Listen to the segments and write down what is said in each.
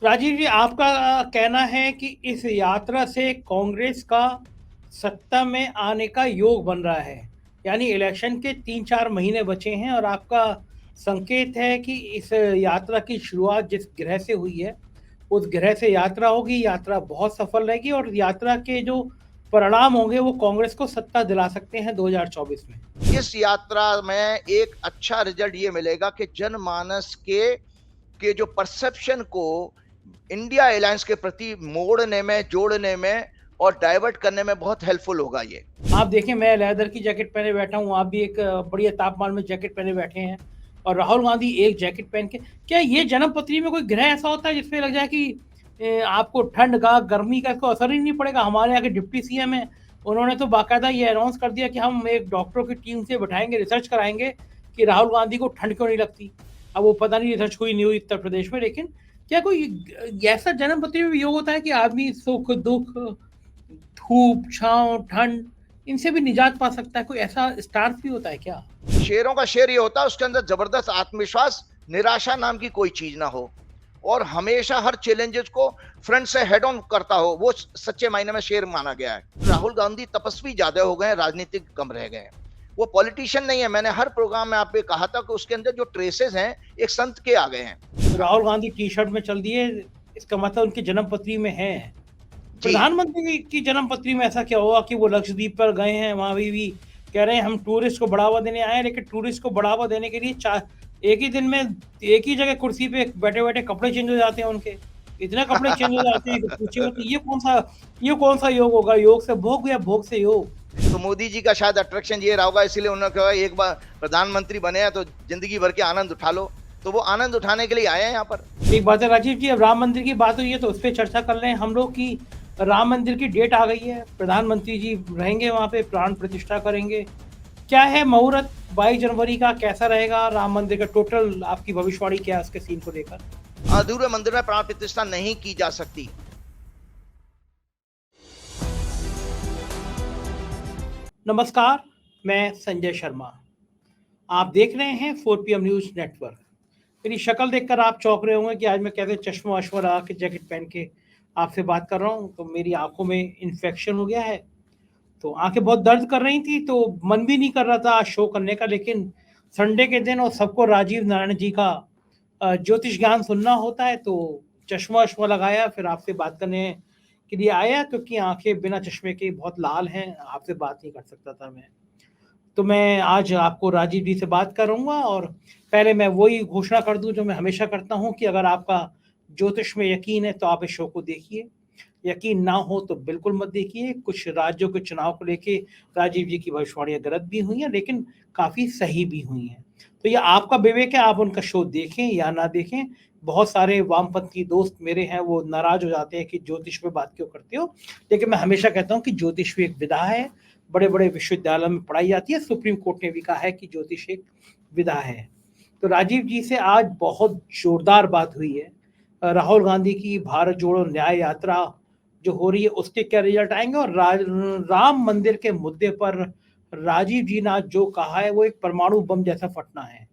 राजीव जी, आपका कहना है कि इस यात्रा से कांग्रेस का सत्ता में आने का योग बन रहा है। यानी इलेक्शन के 3-4 महीने बचे हैं और आपका संकेत है कि इस यात्रा की शुरुआत जिस ग्रह से हुई है, उस ग्रह से यात्रा होगी, यात्रा बहुत सफल रहेगी और यात्रा के जो परिणाम होंगे वो कांग्रेस को सत्ता दिला सकते हैं 2024 में। इस यात्रा में एक अच्छा रिजल्ट ये मिलेगा कि जनमानस के जो परसेप्शन को इंडिया अलायंस के प्रति मोड़ने में, जोड़ने में और डाइवर्ट करने में बहुत हेल्पफुल होगा ये। आप देखें, मैं लेदर की जैकेट पहने बैठा हूँ, आप भी एक बढ़िया तापमान में जैकेट पहने बैठे हैं और राहुल गांधी एक जैकेट पहन के। क्या ये जन्मपत्री में कोई ग्रह ऐसा होता है जिसपे लग जाए कि आपको ठंड का, गर्मी का इसको असर ही नहीं पड़ेगा? हमारे यहाँ के डिप्टी सीएम है, उन्होंने तो बाकायदा ये अनाउंस कर दिया कि हम एक डॉक्टरों की टीम से बैठाएंगे, रिसर्च कराएंगे कि राहुल गांधी को ठंड क्यों नहीं लगती। अब वो पता नहीं रिसर्च हुई नहीं हुई उत्तर प्रदेश में, लेकिन क्या कोई ऐसा जन्मपत्री में योग होता है कि आदमी सुख दुख, धूप छांव, ठंड, इनसे भी निजात पा सकता है? कोई ऐसा स्टार्स भी होता है क्या? शेरों का शेर ये होता है, उसके अंदर जबरदस्त आत्मविश्वास, निराशा नाम की कोई चीज ना हो और हमेशा हर चैलेंजेस को फ्रंट से हेड ऑन करता हो, वो सच्चे मायने में शेर माना गया है। राहुल गांधी तपस्वी ज्यादा हो गए, राजनीतिक कम रह गए। वो पॉलिटिशियन नहीं है। मैंने हर प्रोग्राम में आप पे कहा था कि उसके अंदर जो ट्रेसेस हैं एक संत के आ गए हैं। राहुल गांधी टी शर्ट में चल दिए, इसका मतलब उनकी जन्मपत्री में है। जी। प्रधानमंत्री की जन्मपत्री में ऐसा क्या हुआ कि वो लक्षद्वीप पर गए हैं, वहां भी कह रहे हैं हम टूरिस्ट को बढ़ावा देने आए हैं, लेकिन टूरिस्ट को बढ़ावा देने के लिए एक ही दिन में एक ही जगह कुर्सी पे बैठे बैठे कपड़े चेंज हो जाते हैं उनके। इतने कपड़े चेंज हो जाते हैं कि पूछे मत। ये कौन सा योग होगा? योग से भोग या भोग से योग? तो मोदी जी का शायद अट्रैक्शन ये रहा होगा, इसीलिए उन्होंने कहा एक बार प्रधानमंत्री बने हैं तो जिंदगी भर के आनंद उठा लो। तो वो आनंद उठाने के लिए आए हैं यहाँ पर। एक बात है राजीव जी, अब राम मंदिर की बात हुई है तो उस पर चर्चा कर लें हम लोग की। राम मंदिर की डेट आ गई है, प्रधानमंत्री जी रहेंगे वहाँ पे, प्राण प्रतिष्ठा करेंगे। क्या है मुहूर्त 22 जनवरी का? कैसा रहेगा राम मंदिर का? टोटल आपकी भविष्यवाणी क्या है उसके सीन को लेकर? अधूरे मंदिर में प्राण प्रतिष्ठा नहीं की जा सकती। नमस्कार, मैं संजय शर्मा। आप देख रहे हैं 4 PM न्यूज नेटवर्क। मेरी शक्ल देखकर आप चौंक रहे होंगे कि आज मैं कैसे चश्मा वश्मा लगा के जैकेट पहन के आपसे बात कर रहा हूँ। तो मेरी आंखों में इन्फेक्शन हो गया है, तो आंखें बहुत दर्द कर रही थी, तो मन भी नहीं कर रहा था आज शो करने का। लेकिन संडे के दिन और सबको राजीव नारायण जी का ज्योतिष ज्ञान सुनना होता है, तो चश्मा वश्मा लगाया, फिर आपसे बात करने के लिए आया, क्योंकि आंखें बिना चश्मे के बहुत लाल हैं, आपसे बात नहीं कर सकता था मैं। तो मैं आज आपको राजीव जी से बात करूंगा और पहले मैं वही घोषणा कर दूं जो मैं हमेशा करता हूं कि अगर आपका ज्योतिष में यकीन है तो आप इस शो को देखिए, यकीन ना हो तो बिल्कुल मत देखिए। कुछ राज्यों के चुनाव को लेके राजीव जी की भविष्यवाणियां गलत भी हुई हैं, लेकिन काफी सही भी हुई हैं। तो ये आपका विवेक है, आप उनका शो देखें या ना देखें। बहुत सारे वामपंथी दोस्त मेरे हैं, वो नाराज हो जाते हैं कि ज्योतिष पे बात क्यों करते हो, लेकिन मैं हमेशा कहता हूँ कि ज्योतिष भी एक विधा है, बड़े बड़े विश्वविद्यालयों में पढ़ाई जाती है, सुप्रीम कोर्ट ने भी कहा है कि ज्योतिष एक विधा है। तो राजीव जी से आज बहुत जोरदार बात हुई है। राहुल गांधी की भारत जोड़ो न्याय यात्रा जो हो रही है उसके क्या रिजल्ट आएंगे, और राम मंदिर के मुद्दे पर राजीव जी ने आज जो कहा है वो एक परमाणु बम जैसा फटना है।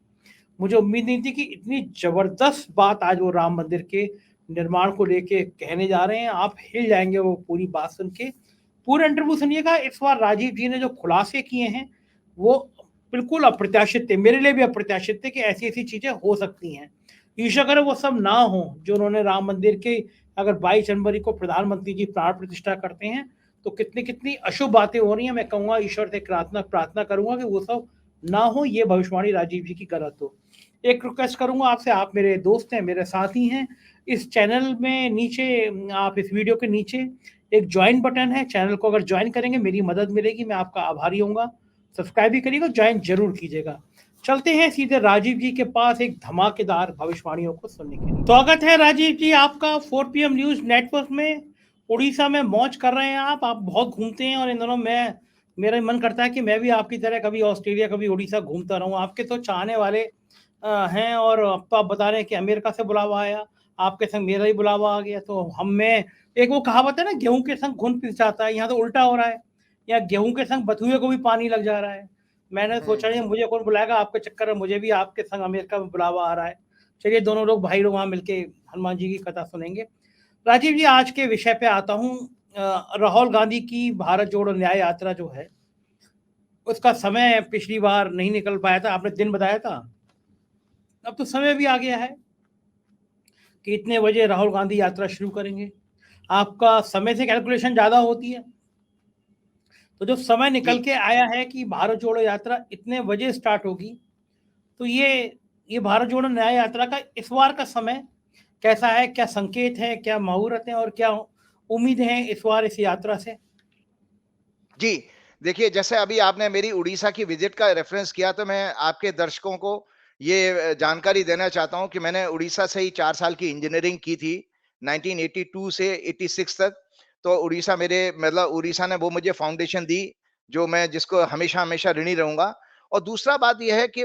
मुझे उम्मीद नहीं थी कि इतनी जबरदस्त बात आज वो राम मंदिर के निर्माण को लेके कहने जा रहे हैं। आप हिल जाएंगे वो पूरी बात सुन के। पूरा इंटरव्यू सुनिएगा। इस बार राजीव जी ने जो खुलासे किए हैं वो बिल्कुल अप्रत्याशित थे, मेरे लिए भी अप्रत्याशित थे कि ऐसी ऐसी चीजें हो सकती हैं। ईशा करे वो सब ना हो जो उन्होंने राम मंदिर के, अगर 22 जनवरी को प्रधानमंत्री जी प्राण प्रतिष्ठा करते हैं तो कितनी कितनी अशुभ बातें हो रही हैं। मैं कहूंगा, ईश्वर से प्रार्थना प्रार्थना करूंगा कि वो सब ना हो, ये भविष्यवाणी राजीव जी की गलत हो। एक रिक्वेस्ट करूंगा आपसे, आप मेरे दोस्त हैं, मेरे साथी हैं, इस चैनल में नीचे, आप इस वीडियो के नीचे एक ज्वाइन बटन है, चैनल को अगर ज्वाइन करेंगे मेरी मदद मिलेगी, मैं आपका आभारी होऊंगा। सब्सक्राइब भी करिएगा, ज्वाइन जरूर कीजिएगा। चलते हैं सीधे राजीव जी के पास एक धमाकेदार भविष्यवाणियों को सुनने के लिए। स्वागत है राजीव जी आपका 4 PM न्यूज नेटवर्क में। उड़ीसा में मौज कर रहे हैं आप बहुत घूमते हैं, और इन दोनों में मेरा मन करता है कि मैं भी आपकी तरह कभी ऑस्ट्रेलिया कभी उड़ीसा घूमता रहूं। आपके तो चाहने वाले हैं, और अब तो आप बता रहे हैं कि अमेरिका से बुलावा आया, आपके संग मेरा ही बुलावा आ गया। तो हम में एक वो कहावत है ना, गेहूं के संग घुन पिस जाता है, यहाँ तो उल्टा हो रहा है, या गेहूं के संग बथुए को भी पानी लग जा रहा है। मैंने सोचा ये मुझे कौन बुलाएगा, आपके चक्कर में मुझे भी आपके संग अमेरिका में बुलावा आ रहा है। चलिए दोनों लोग भाई लोग वहाँ मिलके हनुमान जी की कथा सुनेंगे। राजीव जी, आज के विषय पे आता हूँ। राहुल गांधी की भारत जोड़ो न्याय यात्रा जो है, उसका समय पिछली बार नहीं निकल पाया था, आपने दिन बताया था। अब तो समय भी आ गया है कि इतने बजे राहुल गांधी यात्रा शुरू करेंगे। आपका समय से कैलकुलेशन ज़्यादा होती है, तो जो समय जी निकल के आया है कि भारत जोड़ो यात्रा इतने बजे स्टार्ट होगी, तो ये भारत जोड़ो न्याय यात्रा का इस बार का समय कैसा है? क्या संकेत है, क्या मुहूर्त है और क्या उम्मीद है इस बार इस यात्रा से? जी, देखिए जैसे अभी आपने मेरी उड़ीसा की विजिट का रेफरेंस किया, तो मैं आपके दर्शकों को ये जानकारी देना चाहता हूँ कि मैंने उड़ीसा से ही 4 साल की इंजीनियरिंग की थी, 1982 से 86 तक। तो उड़ीसा मेरे मतलब उड़ीसा ने वो मुझे फाउंडेशन दी, जो मैं जिसको हमेशा-हमेशा ऋणी रहूँगा। और दूसरा बात ये है कि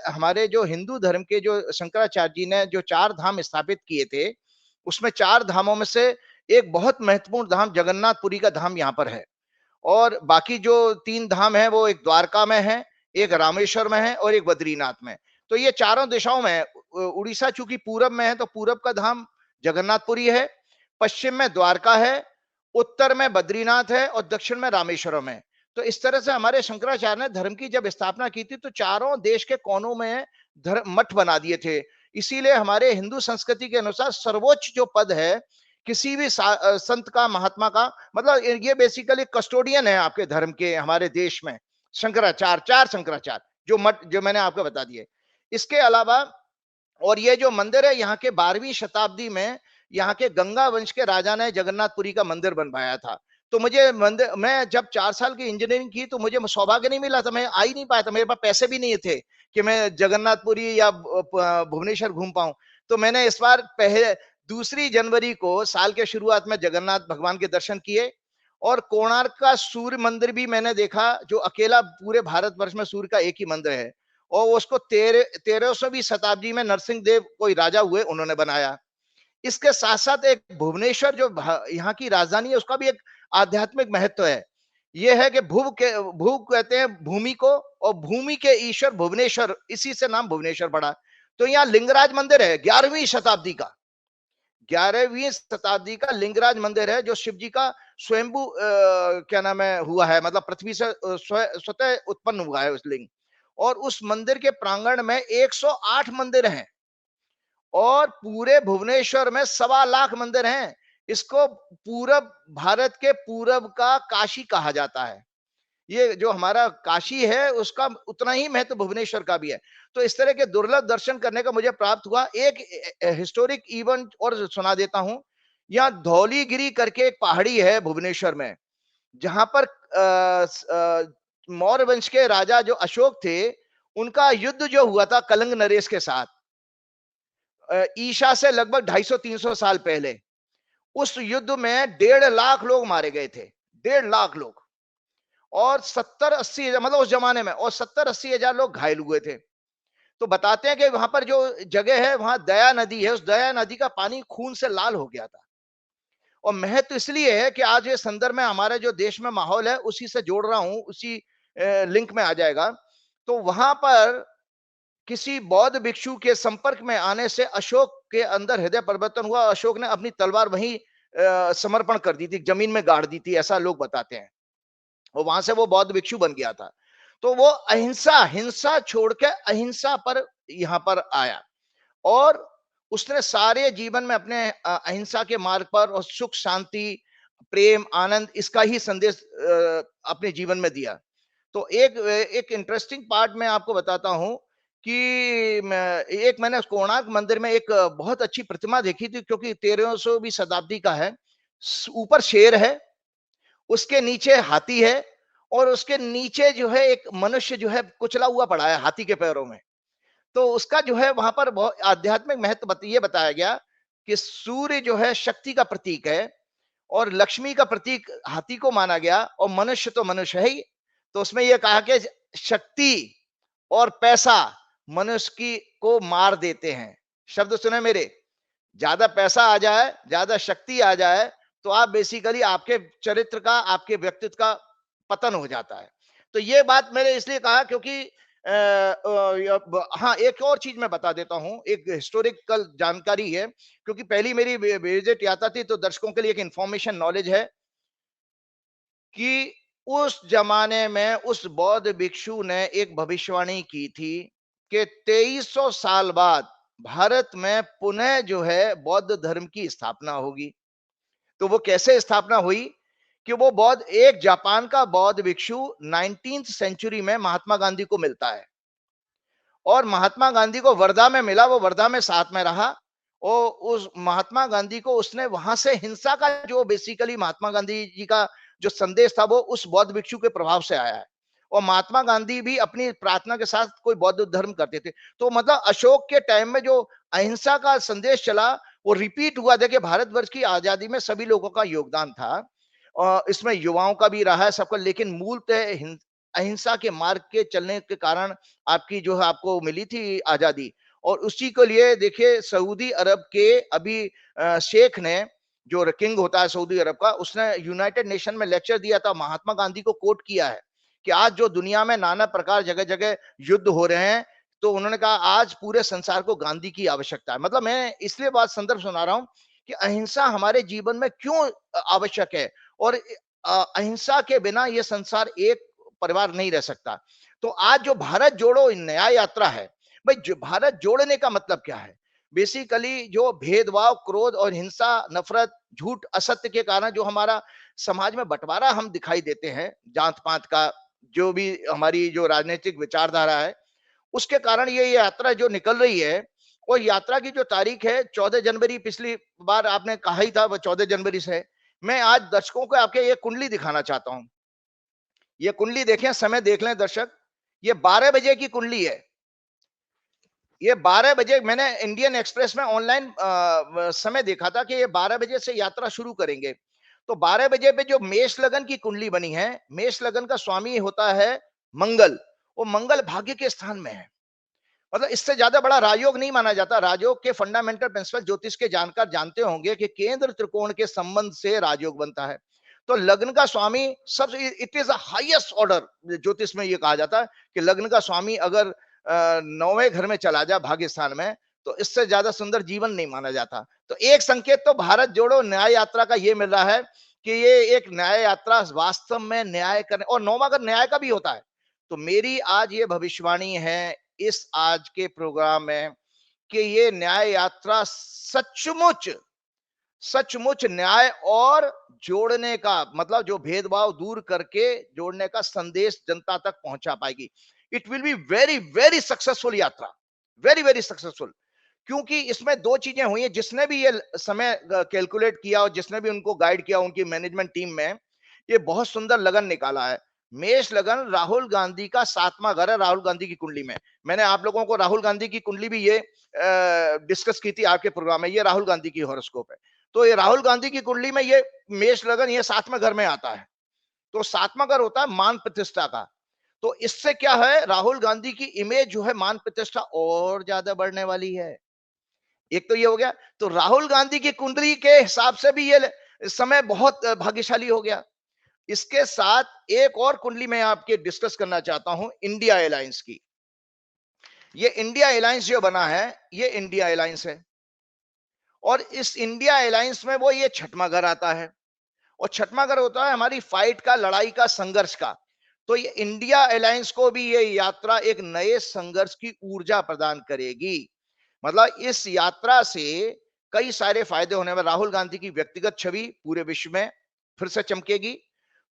हमारे जो हिंदू धर्म के जो शंकराचार्य जी ने जो 4 धाम स्थापित किए थे, उसमें 4 धामों में से एक बहुत महत्वपूर्ण धाम जगन्नाथपुरी का धाम यहाँ पर है। और बाकी जो 3 धाम है वो एक द्वारका में है, एक रामेश्वर में है और एक बद्रीनाथ में। तो ये चारों दिशाओं में है। उड़ीसा चूंकि पूरब में है तो पूरब का धाम जगन्नाथपुरी है, पश्चिम में द्वारका है, उत्तर में बद्रीनाथ है और दक्षिण में रामेश्वरम है। तो इस तरह से हमारे शंकराचार्य ने धर्म की जब स्थापना की थी तो चारों देश के कोनों में धर्म मठ बना दिए थे। इसीलिए हमारे हिंदू संस्कृति के अनुसार सर्वोच्च जो पद है किसी भी संत का, महात्मा का, मतलब ये बेसिकली कस्टोडियन है आपके धर्म के हमारे देश में, शंकराचार्य, 4 शंकराचार्य जो मठ जो मैंने आपको बता दिए। इसके अलावा और ये जो मंदिर है यहाँ के 12वीं शताब्दी में यहाँ के गंगा वंश के राजा ने जगन्नाथपुरी का मंदिर बनवाया था। तो मुझे मंदिर, मैं जब 4 साल की इंजीनियरिंग की तो मुझे सौभाग्य नहीं मिला था, मैं आ ही नहीं पाया था, मेरे पास पैसे भी नहीं थे कि मैं जगन्नाथपुरी या भुवनेश्वर घूम पाऊं। तो मैंने इस बार पहले 2 जनवरी को साल के शुरुआत में जगन्नाथ भगवान के दर्शन किए और कोणार्क का सूर्य मंदिर भी मैंने देखा, जो अकेला पूरे भारतवर्ष में सूर्य का एक ही मंदिर है और उसको 13वीं शताब्दी में नरसिंह देव कोई राजा हुए उन्होंने बनाया। इसके साथ साथ एक भुवनेश्वर जो यहाँ की राजधानी है उसका भी एक आध्यात्मिक महत्व है। यह है कि भुव कहते हैं भूमि को और भूमि के ईश्वर भुवनेश्वर, इसी से नाम भुवनेश्वर पड़ा। तो यहाँ लिंगराज मंदिर है 11वीं शताब्दी का, 11वीं शताब्दी का लिंगराज मंदिर है जो शिव जी का स्वयंभू क्या नाम है हुआ है, मतलब पृथ्वी से स्वतः उत्पन्न हुआ है उस लिंग। और उस मंदिर के प्रांगण में 108 मंदिर हैं और पूरे भुवनेश्वर में 1.25 लाख मंदिर हैं। इसको पूरब भारत के पूरब का काशी कहा जाता है। ये जो हमारा काशी है उसका उतना ही महत्व भुवनेश्वर का भी है। तो इस तरह के दुर्लभ दर्शन करने का मुझे प्राप्त हुआ। एक हिस्टोरिक इवेंट और सुना देता हूं। यहाँ धौलीगिरी करके एक पहाड़ी है भुवनेश्वर में, जहां पर मौर्य वंश के राजा जो अशोक थे उनका युद्ध जो हुआ था कलिंग नरेश के साथ, ईशा से लगभग 250-300 साल पहले, उस युद्ध में 1.5 लाख लोग मारे गए थे, 1.5 लाख लोग, और 70-80 हजार, मतलब उस जमाने में, और 70-80 हजार लोग घायल हुए थे। तो बताते हैं कि वहां पर जो जगह है वहां दया नदी है, उस दया नदी का पानी खून से लाल हो गया था। और महत्व इसलिए है कि आज ये संदर्भ में हमारे जो देश में माहौल है उसी से जोड़ रहा हूं, उसी लिंक में आ जाएगा। तो वहां पर किसी बौद्ध भिक्षु के संपर्क में आने से अशोक के अंदर हृदय परिवर्तन हुआ। अशोक ने अपनी तलवार वहीं समर्पण कर दी थी, जमीन में गाड़ दी थी, ऐसा लोग बताते हैं। और वहां से वो बौद्ध भिक्षु बन गया था। तो वो अहिंसा, हिंसा छोड़ के अहिंसा पर यहाँ पर आया और उसने सारे जीवन में अपने अहिंसा के मार्ग पर और सुख शांति प्रेम आनंद इसका ही संदेश अपने जीवन में दिया। तो एक इंटरेस्टिंग पार्ट मैं आपको बताता हूं कि मैंने कोणार्क मंदिर में एक बहुत अच्छी प्रतिमा देखी थी, क्योंकि 13वीं शताब्दी का है। ऊपर शेर है, उसके नीचे हाथी है और उसके नीचे जो है एक मनुष्य जो है कुचला हुआ पड़ा है हाथी के पैरों में। तो उसका जो है वहां पर बहुत आध्यात्मिक महत्व ये बताया गया कि सूर्य जो है शक्ति का प्रतीक है और लक्ष्मी का प्रतीक हाथी को माना गया और मनुष्य तो मनुष्य है ही। तो उसमें यह कहा कि शक्ति और पैसा मनुष्य की को मार देते हैं। शब्द सुने मेरे, ज्यादा पैसा आ जाए, ज्यादा शक्ति आ जाए तो आप बेसिकली आपके चरित्र का, आपके व्यक्तित्व का पतन हो जाता है। तो ये बात मैंने इसलिए कहा क्योंकि हाँ, एक और चीज मैं बता देता हूं, एक हिस्टोरिकल जानकारी है, क्योंकि पहली मेरी विजिट यात्रा थी, तो दर्शकों के लिए एक इंफॉर्मेशन नॉलेज है कि उस जमाने में उस बौद्ध भिक्षु ने एक भविष्यवाणी की थी कि 2300 साल बाद भारत में पुनः जो है बौद्ध धर्म की स्थापना होगी। तो वो कैसे स्थापना हुई कि वो बौद्ध, एक जापान का बौद्ध भिक्षु 19th सेंचुरी में महात्मा गांधी को मिलता है, और महात्मा गांधी को वर्धा में मिला, वो वर्धा में साथ में रहा, और उस महात्मा गांधी को उसने वहां से हिंसा का, जो बेसिकली महात्मा गांधी जी का जो संदेश था वो उस बौद्ध भिक्षु के प्रभाव से आया है। और महात्मा गांधी भी अपनी प्रार्थना के साथ कोई बौद्ध धर्म करते थे। तो मतलब अशोक के टाइम में जो अहिंसा का संदेश चला वो रिपीट हुआ। देखिए, भारतवर्ष की आजादी में सभी लोगों का योगदान था, और इसमें युवाओं का भी रहा है सबका, लेकिन मूलतः अहिंसा के मार्ग के चलने के कारण आपकी जो है आपको मिली थी आजादी। और उसी के लिए देखिए, सऊदी अरब के अभी शेख ने, जो किंग होता है सऊदी अरब का, उसने यूनाइटेड नेशन में लेक्चर दिया था, महात्मा गांधी को कोट किया है कि आज जो दुनिया में नाना प्रकार जगह जगह युद्ध हो रहे हैं, तो उन्होंने कहा आज पूरे संसार को गांधी की आवश्यकता है। मतलब मैं इसलिए बात संदर्भ सुना रहा हूं कि अहिंसा हमारे जीवन में क्यों आवश्यक है, और अहिंसा के बिना यह संसार एक परिवार नहीं रह सकता। तो आज जो भारत जोड़ो न्याय यात्रा है, भाई जो भारत जोड़ने का मतलब क्या है? बेसिकली जो भेदभाव, क्रोध और हिंसा, नफरत, झूठ, असत्य के कारण जो हमारा समाज में बंटवारा हम दिखाई देते हैं, जात पात का, जो भी हमारी जो राजनीतिक विचारधारा है, उसके कारण ये यात्रा जो निकल रही है, और यात्रा की जो तारीख है 14 जनवरी, पिछली बार आपने कहा ही था वो 14 जनवरी से है। मैं आज दर्शकों को आपके ये कुंडली दिखाना चाहता हूं। ये कुंडली देखें, समय देख लें दर्शक, ये 12 बजे की कुंडली है। ये 12 बजे मैंने इंडियन एक्सप्रेस में ऑनलाइन समय देखा था कि ये 12 बजे से यात्रा शुरू करेंगे। तो 12 बजे पे जो मेष लगन की कुंडली बनी है, मेष लगन का स्वामी होता है मंगल, वो मंगल भाग्य के स्थान में है। मतलब इससे ज्यादा बड़ा राजयोग नहीं माना जाता। राजयोग के फंडामेंटल प्रिंसिपल ज्योतिष के जानकार जानते होंगे कि केंद्र त्रिकोण के संबंध से राजयोग बनता है। तो लग्न का स्वामी सब, it is the highest order, ज्योतिष में ये कहा जाता है कि लग्न का स्वामी अगर 9वें घर में चला जाए, भाग्य स्थान में, तो इससे ज्यादा सुंदर जीवन नहीं माना जाता। तो एक संकेत तो भारत जोड़ो न्याय यात्रा का ये मिल रहा है कि ये एक न्याय यात्रा वास्तव में न्याय करने, और 9वां घर न्याय का भी होता है। तो मेरी आज ये भविष्यवाणी है इस आज के प्रोग्राम में कि ये न्याय यात्रा सचमुच सचमुच न्याय और जोड़ने का, मतलब जो भेदभाव दूर करके जोड़ने का संदेश जनता तक पहुंचा पाएगी। It will be very very successful यात्रा, वेरी वेरी सक्सेसफुल। क्योंकि इसमें दो चीजें हुई है, जिसने भी ये समय कैलकुलेट किया और जिसने भी उनको गाइड किया, उनकी मैनेजमेंट टीम में, ये बहुत सुंदर लगन निकाला है। मेष लगन राहुल गांधी का 7वां घर है, राहुल गांधी की कुंडली में। मैंने आप लोगों को राहुल गांधी की कुंडली भी ये डिस्कस की थी आपके प्रोग्राम में। ये राहुल गांधी की हॉरोस्कोप है। तो ये राहुल गांधी की कुंडली में ये मेष लगन ये 7वें घर में आता है। तो 7वां घर होता है मान प्रतिष्ठा का। तो इससे क्या है, राहुल गांधी की इमेज जो है मान प्रतिष्ठा और ज्यादा बढ़ने वाली है। एक तो ये हो गया। तो राहुल गांधी की कुंडली के हिसाब से भी ये समय बहुत भाग्यशाली हो गया। इसके साथ एक और कुंडली मैं आपके डिस्कस करना चाहता हूं, इंडिया अलायंस की। ये इंडिया अलायंस जो बना है, ये इंडिया अलायंस है, और इस इंडिया अलायंस में वो ये 6वां घर आता है, और 6वां घर होता है हमारी फाइट का, लड़ाई का, संघर्ष का। तो ये इंडिया अलायंस को भी ये यात्रा एक नए संघर्ष की ऊर्जा प्रदान करेगी। मतलब इस यात्रा से कई सारे फायदे होने में, राहुल गांधी की व्यक्तिगत छवि पूरे विश्व में फिर से चमकेगी।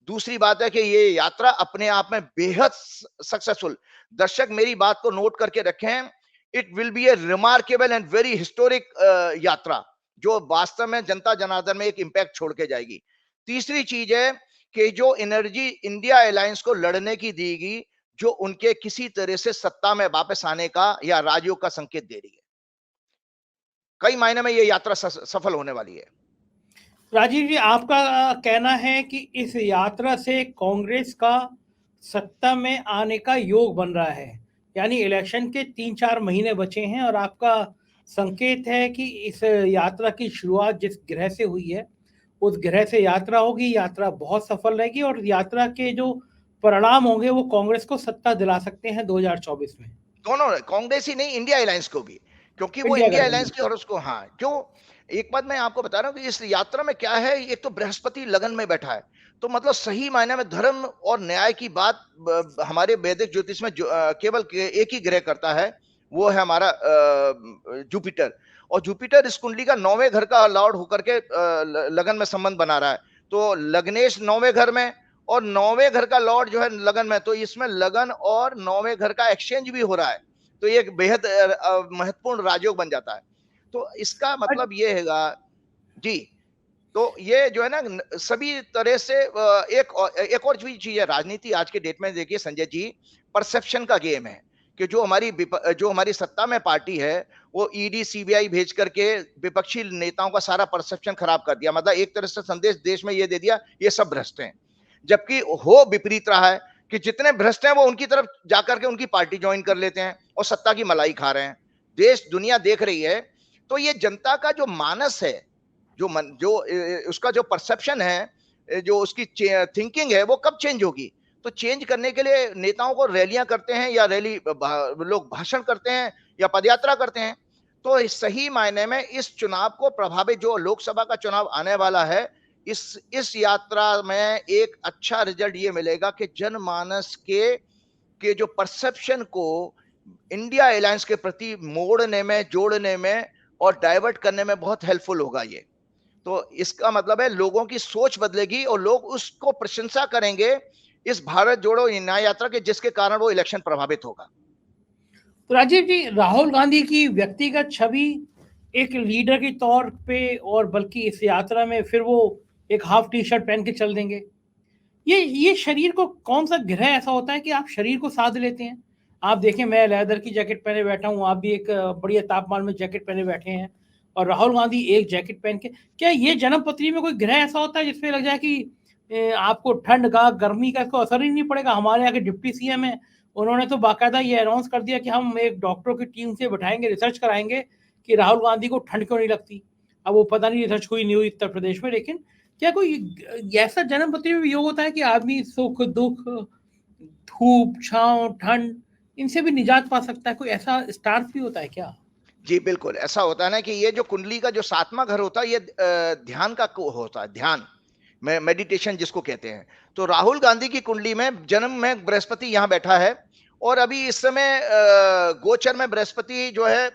दूसरी बात है कि ये यात्रा अपने आप में बेहद सक्सेसफुल, दर्शक मेरी बात को नोट करके रखें, it will be A remarkable and very historic यात्रा, जो वास्तव में जनता जनार्दन में एक इंपैक्ट छोड़ के जाएगी। तीसरी चीज है कि जो एनर्जी इंडिया अलायंस को लड़ने की देगी, जो उनके किसी तरह से सत्ता में वापस आने का या राजयोग का संकेत दे रही है। कई मायने में ये यात्रा सफल होने वाली है। राजीव जी, आपका कहना है कि इस यात्रा से कांग्रेस का सत्ता में आने का योग बन रहा है, यानी इलेक्शन के 3-4 महीने बचे हैं, और आपका संकेत है कि इस यात्रा की शुरुआत जिस ग्रह से हुई है उस ग्रह से यात्रा होगी, यात्रा बहुत सफल रहेगी, और यात्रा के जो परिणाम होंगे वो कांग्रेस को सत्ता दिला सकते हैं 2024 में। दोनों कांग्रेस ही नहीं, इंडिया अलायंस को भी, क्योंकि वो इंडिया इंडिया अलायंस गठबंधन। की और उसको, हाँ, क्यों, एक बात मैं आपको बता रहा हूँ कि इस यात्रा में क्या है, एक तो बृहस्पति लगन में बैठा है, तो मतलब सही मायने में धर्म और न्याय की बात हमारे वैदिक ज्योतिष में केवल एक ही ग्रह करता है, वो है हमारा जुपिटर। और जुपिटर इस कुंडली का 9वें घर का लॉर्ड होकर के लगन में संबंध बना रहा है, तो लग्नेश 9वें घर में और 9वें घर का लॉर्ड जो है लगन में, तो इसमें लगन और 9वें घर का एक्सचेंज भी हो रहा है, तो ये एक बेहद महत्वपूर्ण राजयोग बन जाता है। तो इसका मतलब ये हैगा जी, तो ये जो है ना सभी तरह से एक और चीज है, राजनीति आज के डेट में देखिए संजय जी, परसेप्शन का गेम है, कि जो हमारी सत्ता में पार्टी है, वो ईडी सीबीआई भेज करके विपक्षी नेताओं का सारा परसेप्शन खराब कर दिया, मतलब एक तरह से संदेश देश में ये दे दिया ये सब भ्रष्ट हैं, जबकि हो विपरीत रहा है कि जितने भ्रष्ट हैं वो उनकी तरफ जाकर के उनकी पार्टी ज्वाइन कर लेते हैं और सत्ता की मलाई खा रहे हैं, देश दुनिया देख रही है। तो ये जनता का जो मानस है, उसका जो परसेप्शन है, जो उसकी थिंकिंग है, वो कब चेंज होगी? तो चेंज करने के लिए नेताओं को रैलियां करते हैं या लोग भाषण करते हैं या पदयात्रा करते हैं। तो सही मायने में इस चुनाव को प्रभावित, जो लोकसभा का चुनाव आने वाला है, इस यात्रा में एक अच्छा रिजल्ट ये मिलेगा कि जनमानस के जो परसेप्शन को इंडिया अलायंस के प्रति मोड़ने में, जोड़ने में और डाइवर्ट करने में बहुत हेल्पफुल होगा ये। तो इसका मतलब है लोगों की सोच बदलेगी और लोग उसको प्रशंसा करेंगे इस भारत जोड़ो न्याय यात्रा के, जिसके कारण वो इलेक्शन प्रभावित होगा। तो राजीव जी, राहुल गांधी की व्यक्तिगत छवि एक लीडर के तौर पे, और बल्कि इस यात्रा में फिर वो एक हाफ टी शर्ट पहन के चल देंगे, ये शरीर को कौन सा ग्रह ऐसा होता है कि आप शरीर को साध लेते हैं? आप देखें, मैं लेदर की जैकेट पहने बैठा हूँ, आप भी एक बढ़िया तापमान में जैकेट पहने बैठे हैं, और राहुल गांधी एक जैकेट पहन के, क्या ये जन्म पत्री में कोई ग्रह ऐसा होता है जिसपे लग जाए कि आपको ठंड का, गर्मी का इसको असर ही नहीं पड़ेगा? हमारे यहाँ के डिप्टी सीएम है, उन्होंने तो बाकायदा ये अनाउंस कर दिया कि हम एक डॉक्टरों की टीम से बैठाएंगे, रिसर्च कराएंगे कि राहुल गांधी को ठंड क्यों नहीं लगती। अब वो पता नहीं रिसर्च हुई नहीं हुई उत्तर प्रदेश में, लेकिन क्या कोई ऐसा जन्म पत्री में योग होता है कि आदमी सुख दुख, धूप छांव, ठंड, इनसे भी निजात पा सकता है? कोई ऐसा स्टार्स भी होता है क्या? जी बिल्कुल, ऐसा होता है ना कि ये जो कुंडली का जो 7वां घर होता है, ये ध्यान का होता है, ध्यान में मेडिटेशन जिसको कहते हैं। तो राहुल गांधी की कुंडली में जन्म में बृहस्पति यहाँ बैठा है, और अभी इस समय गोचर में बृहस्पति जो है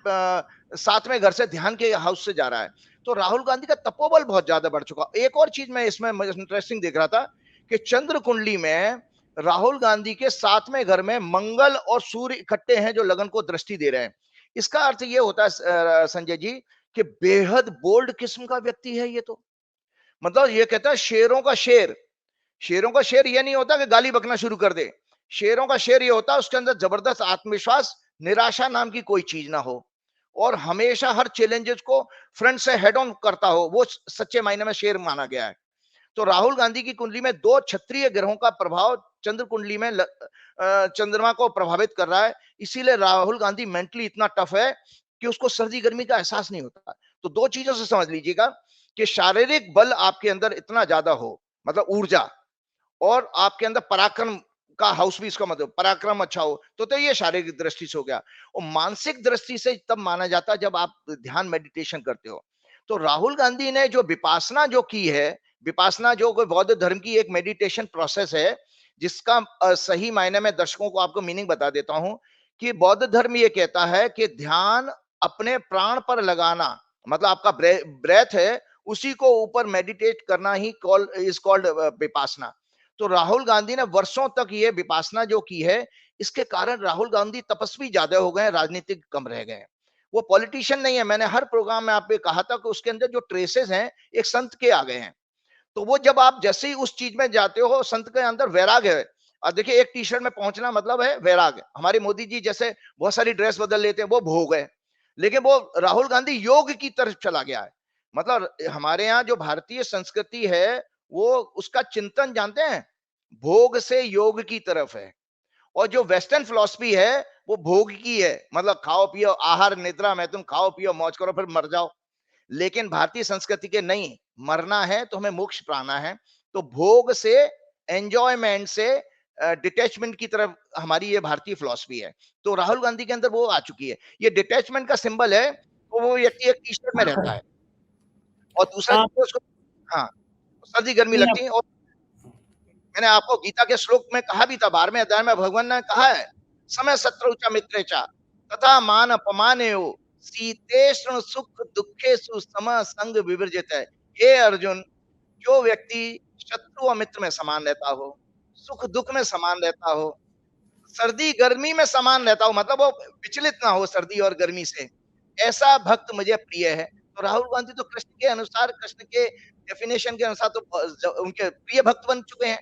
7वें घर से ध्यान के हाउस से जा रहा है, तो राहुल गांधी का तपोबल बहुत ज्यादा बढ़ चुका। एक और चीज मैं इसमें इंटरेस्टिंग देख रहा था कि चंद्र कुंडली में राहुल गांधी के 7वें घर में मंगल और सूर्य इकट्ठे हैं, जो लगन को दृष्टि दे रहे हैं। इसका अर्थ ये होता है संजय जी कि बेहद बोल्ड किस्म का व्यक्ति है ये, तो मतलब ये कहता है शेरों का शेर। शेरों का शेर ये नहीं होता कि गाली बकना शुरू कर दे, शेरों का शेर ये होता है उसके अंदर जबरदस्त आत्मविश्वास, निराशा नाम की कोई चीज ना हो, और हमेशा हर चैलेंजेस को फ्रंट से हेड ऑन करता हो, वो सच्चे मायने में शेर माना गया है। तो राहुल गांधी की कुंडली में 2 क्षत्रिय ग्रहों का प्रभाव चंद्र कुंडली में चंद्रमा को प्रभावित कर रहा है, इसीलिए राहुल गांधी मेंटली इतना टफ है कि उसको सर्दी गर्मी का एहसास नहीं होता। तो 2 चीजों से समझ लीजिएगा कि शारीरिक बल आपके अंदर इतना ज्यादा हो, मतलब ऊर्जा, और आपके अंदर पराक्रम का हाउस भी, इसका मतलब पराक्रम अच्छा हो, तो ये शारीरिक दृष्टि से हो गया। और मानसिक दृष्टि से तब माना जाता है जब आप ध्यान मेडिटेशन करते हो। तो राहुल गांधी ने जो विपासना जो की है, विपासना जो कोई बौद्ध धर्म की एक मेडिटेशन प्रोसेस है, जिसका सही मायने में दर्शकों को आपको मीनिंग बता देता हूं कि बौद्ध धर्म ये कहता है कि ध्यान अपने प्राण पर लगाना, मतलब आपका ब्रेथ है उसी को ऊपर मेडिटेट करना ही इज कॉल्ड विपासना। तो राहुल गांधी ने वर्षों तक ये विपासना जो की है, इसके कारण राहुल गांधी तपस्वी ज्यादा हो गए, राजनीतिक कम रह गए। वो पॉलिटिशियन नहीं है, मैंने हर प्रोग्राम में आपको कहा था कि उसके अंदर जो ट्रेसेस हैं एक संत के आ गए हैं। तो वो जब आप जैसे ही उस चीज में जाते हो, संत के अंदर वैराग है। और देखिए, एक टी शर्ट में पहुंचना मतलब है वैराग। हमारे मोदी जी जैसे बहुत सारी ड्रेस बदल लेते हैं, वो भोग है, लेकिन वो राहुल गांधी योग की तरफ चला गया है। मतलब हमारे यहाँ जो भारतीय संस्कृति है, वो उसका चिंतन जानते हैं, भोग से योग की तरफ है। और जो वेस्टर्न फिलॉसफी है वो भोग की है, मतलब खाओ पियो, आहार निद्रा में तुम खाओ पियो मौज करो फिर मर जाओ। लेकिन भारतीय संस्कृति के नहीं, मरना है तो हमें मोक्ष पाना है। तो भोग से, एंजॉयमेंट से डिटैचमेंट की तरफ हमारी ये भारतीय फिलॉसफी है। तो राहुल गांधी के अंदर वो आ चुकी है। ये डिटैचमेंट का सिंबल है, तो वो व्यक्ति एक टी-शर्ट में रहता है और दूसरा आप जो उसको हाँ, सर्दी-गर्मी नहीं लगती आप है। और मैंने आपको गीता के श्लोक में कहा भी था, 12वें अध्याय में भगवान ने कहा है, समय शत्रु च मित्रे च तथा मान अपमानयो शीतेष्ण सुख दुखेषु सम संग विवर्जित है। हे अर्जुन, जो व्यक्ति शत्रु और मित्र में समान रहता हो, सुख दुख में समान रहता हो, सर्दी गर्मी में समान रहता हो, मतलब वो विचलित ना हो सर्दी और गर्मी से, ऐसा भक्त मुझे प्रिय है। तो राहुल गांधी तो कृष्ण के अनुसार, कृष्ण के डेफिनेशन के अनुसार तो उनके प्रिय भक्त बन चुके हैं।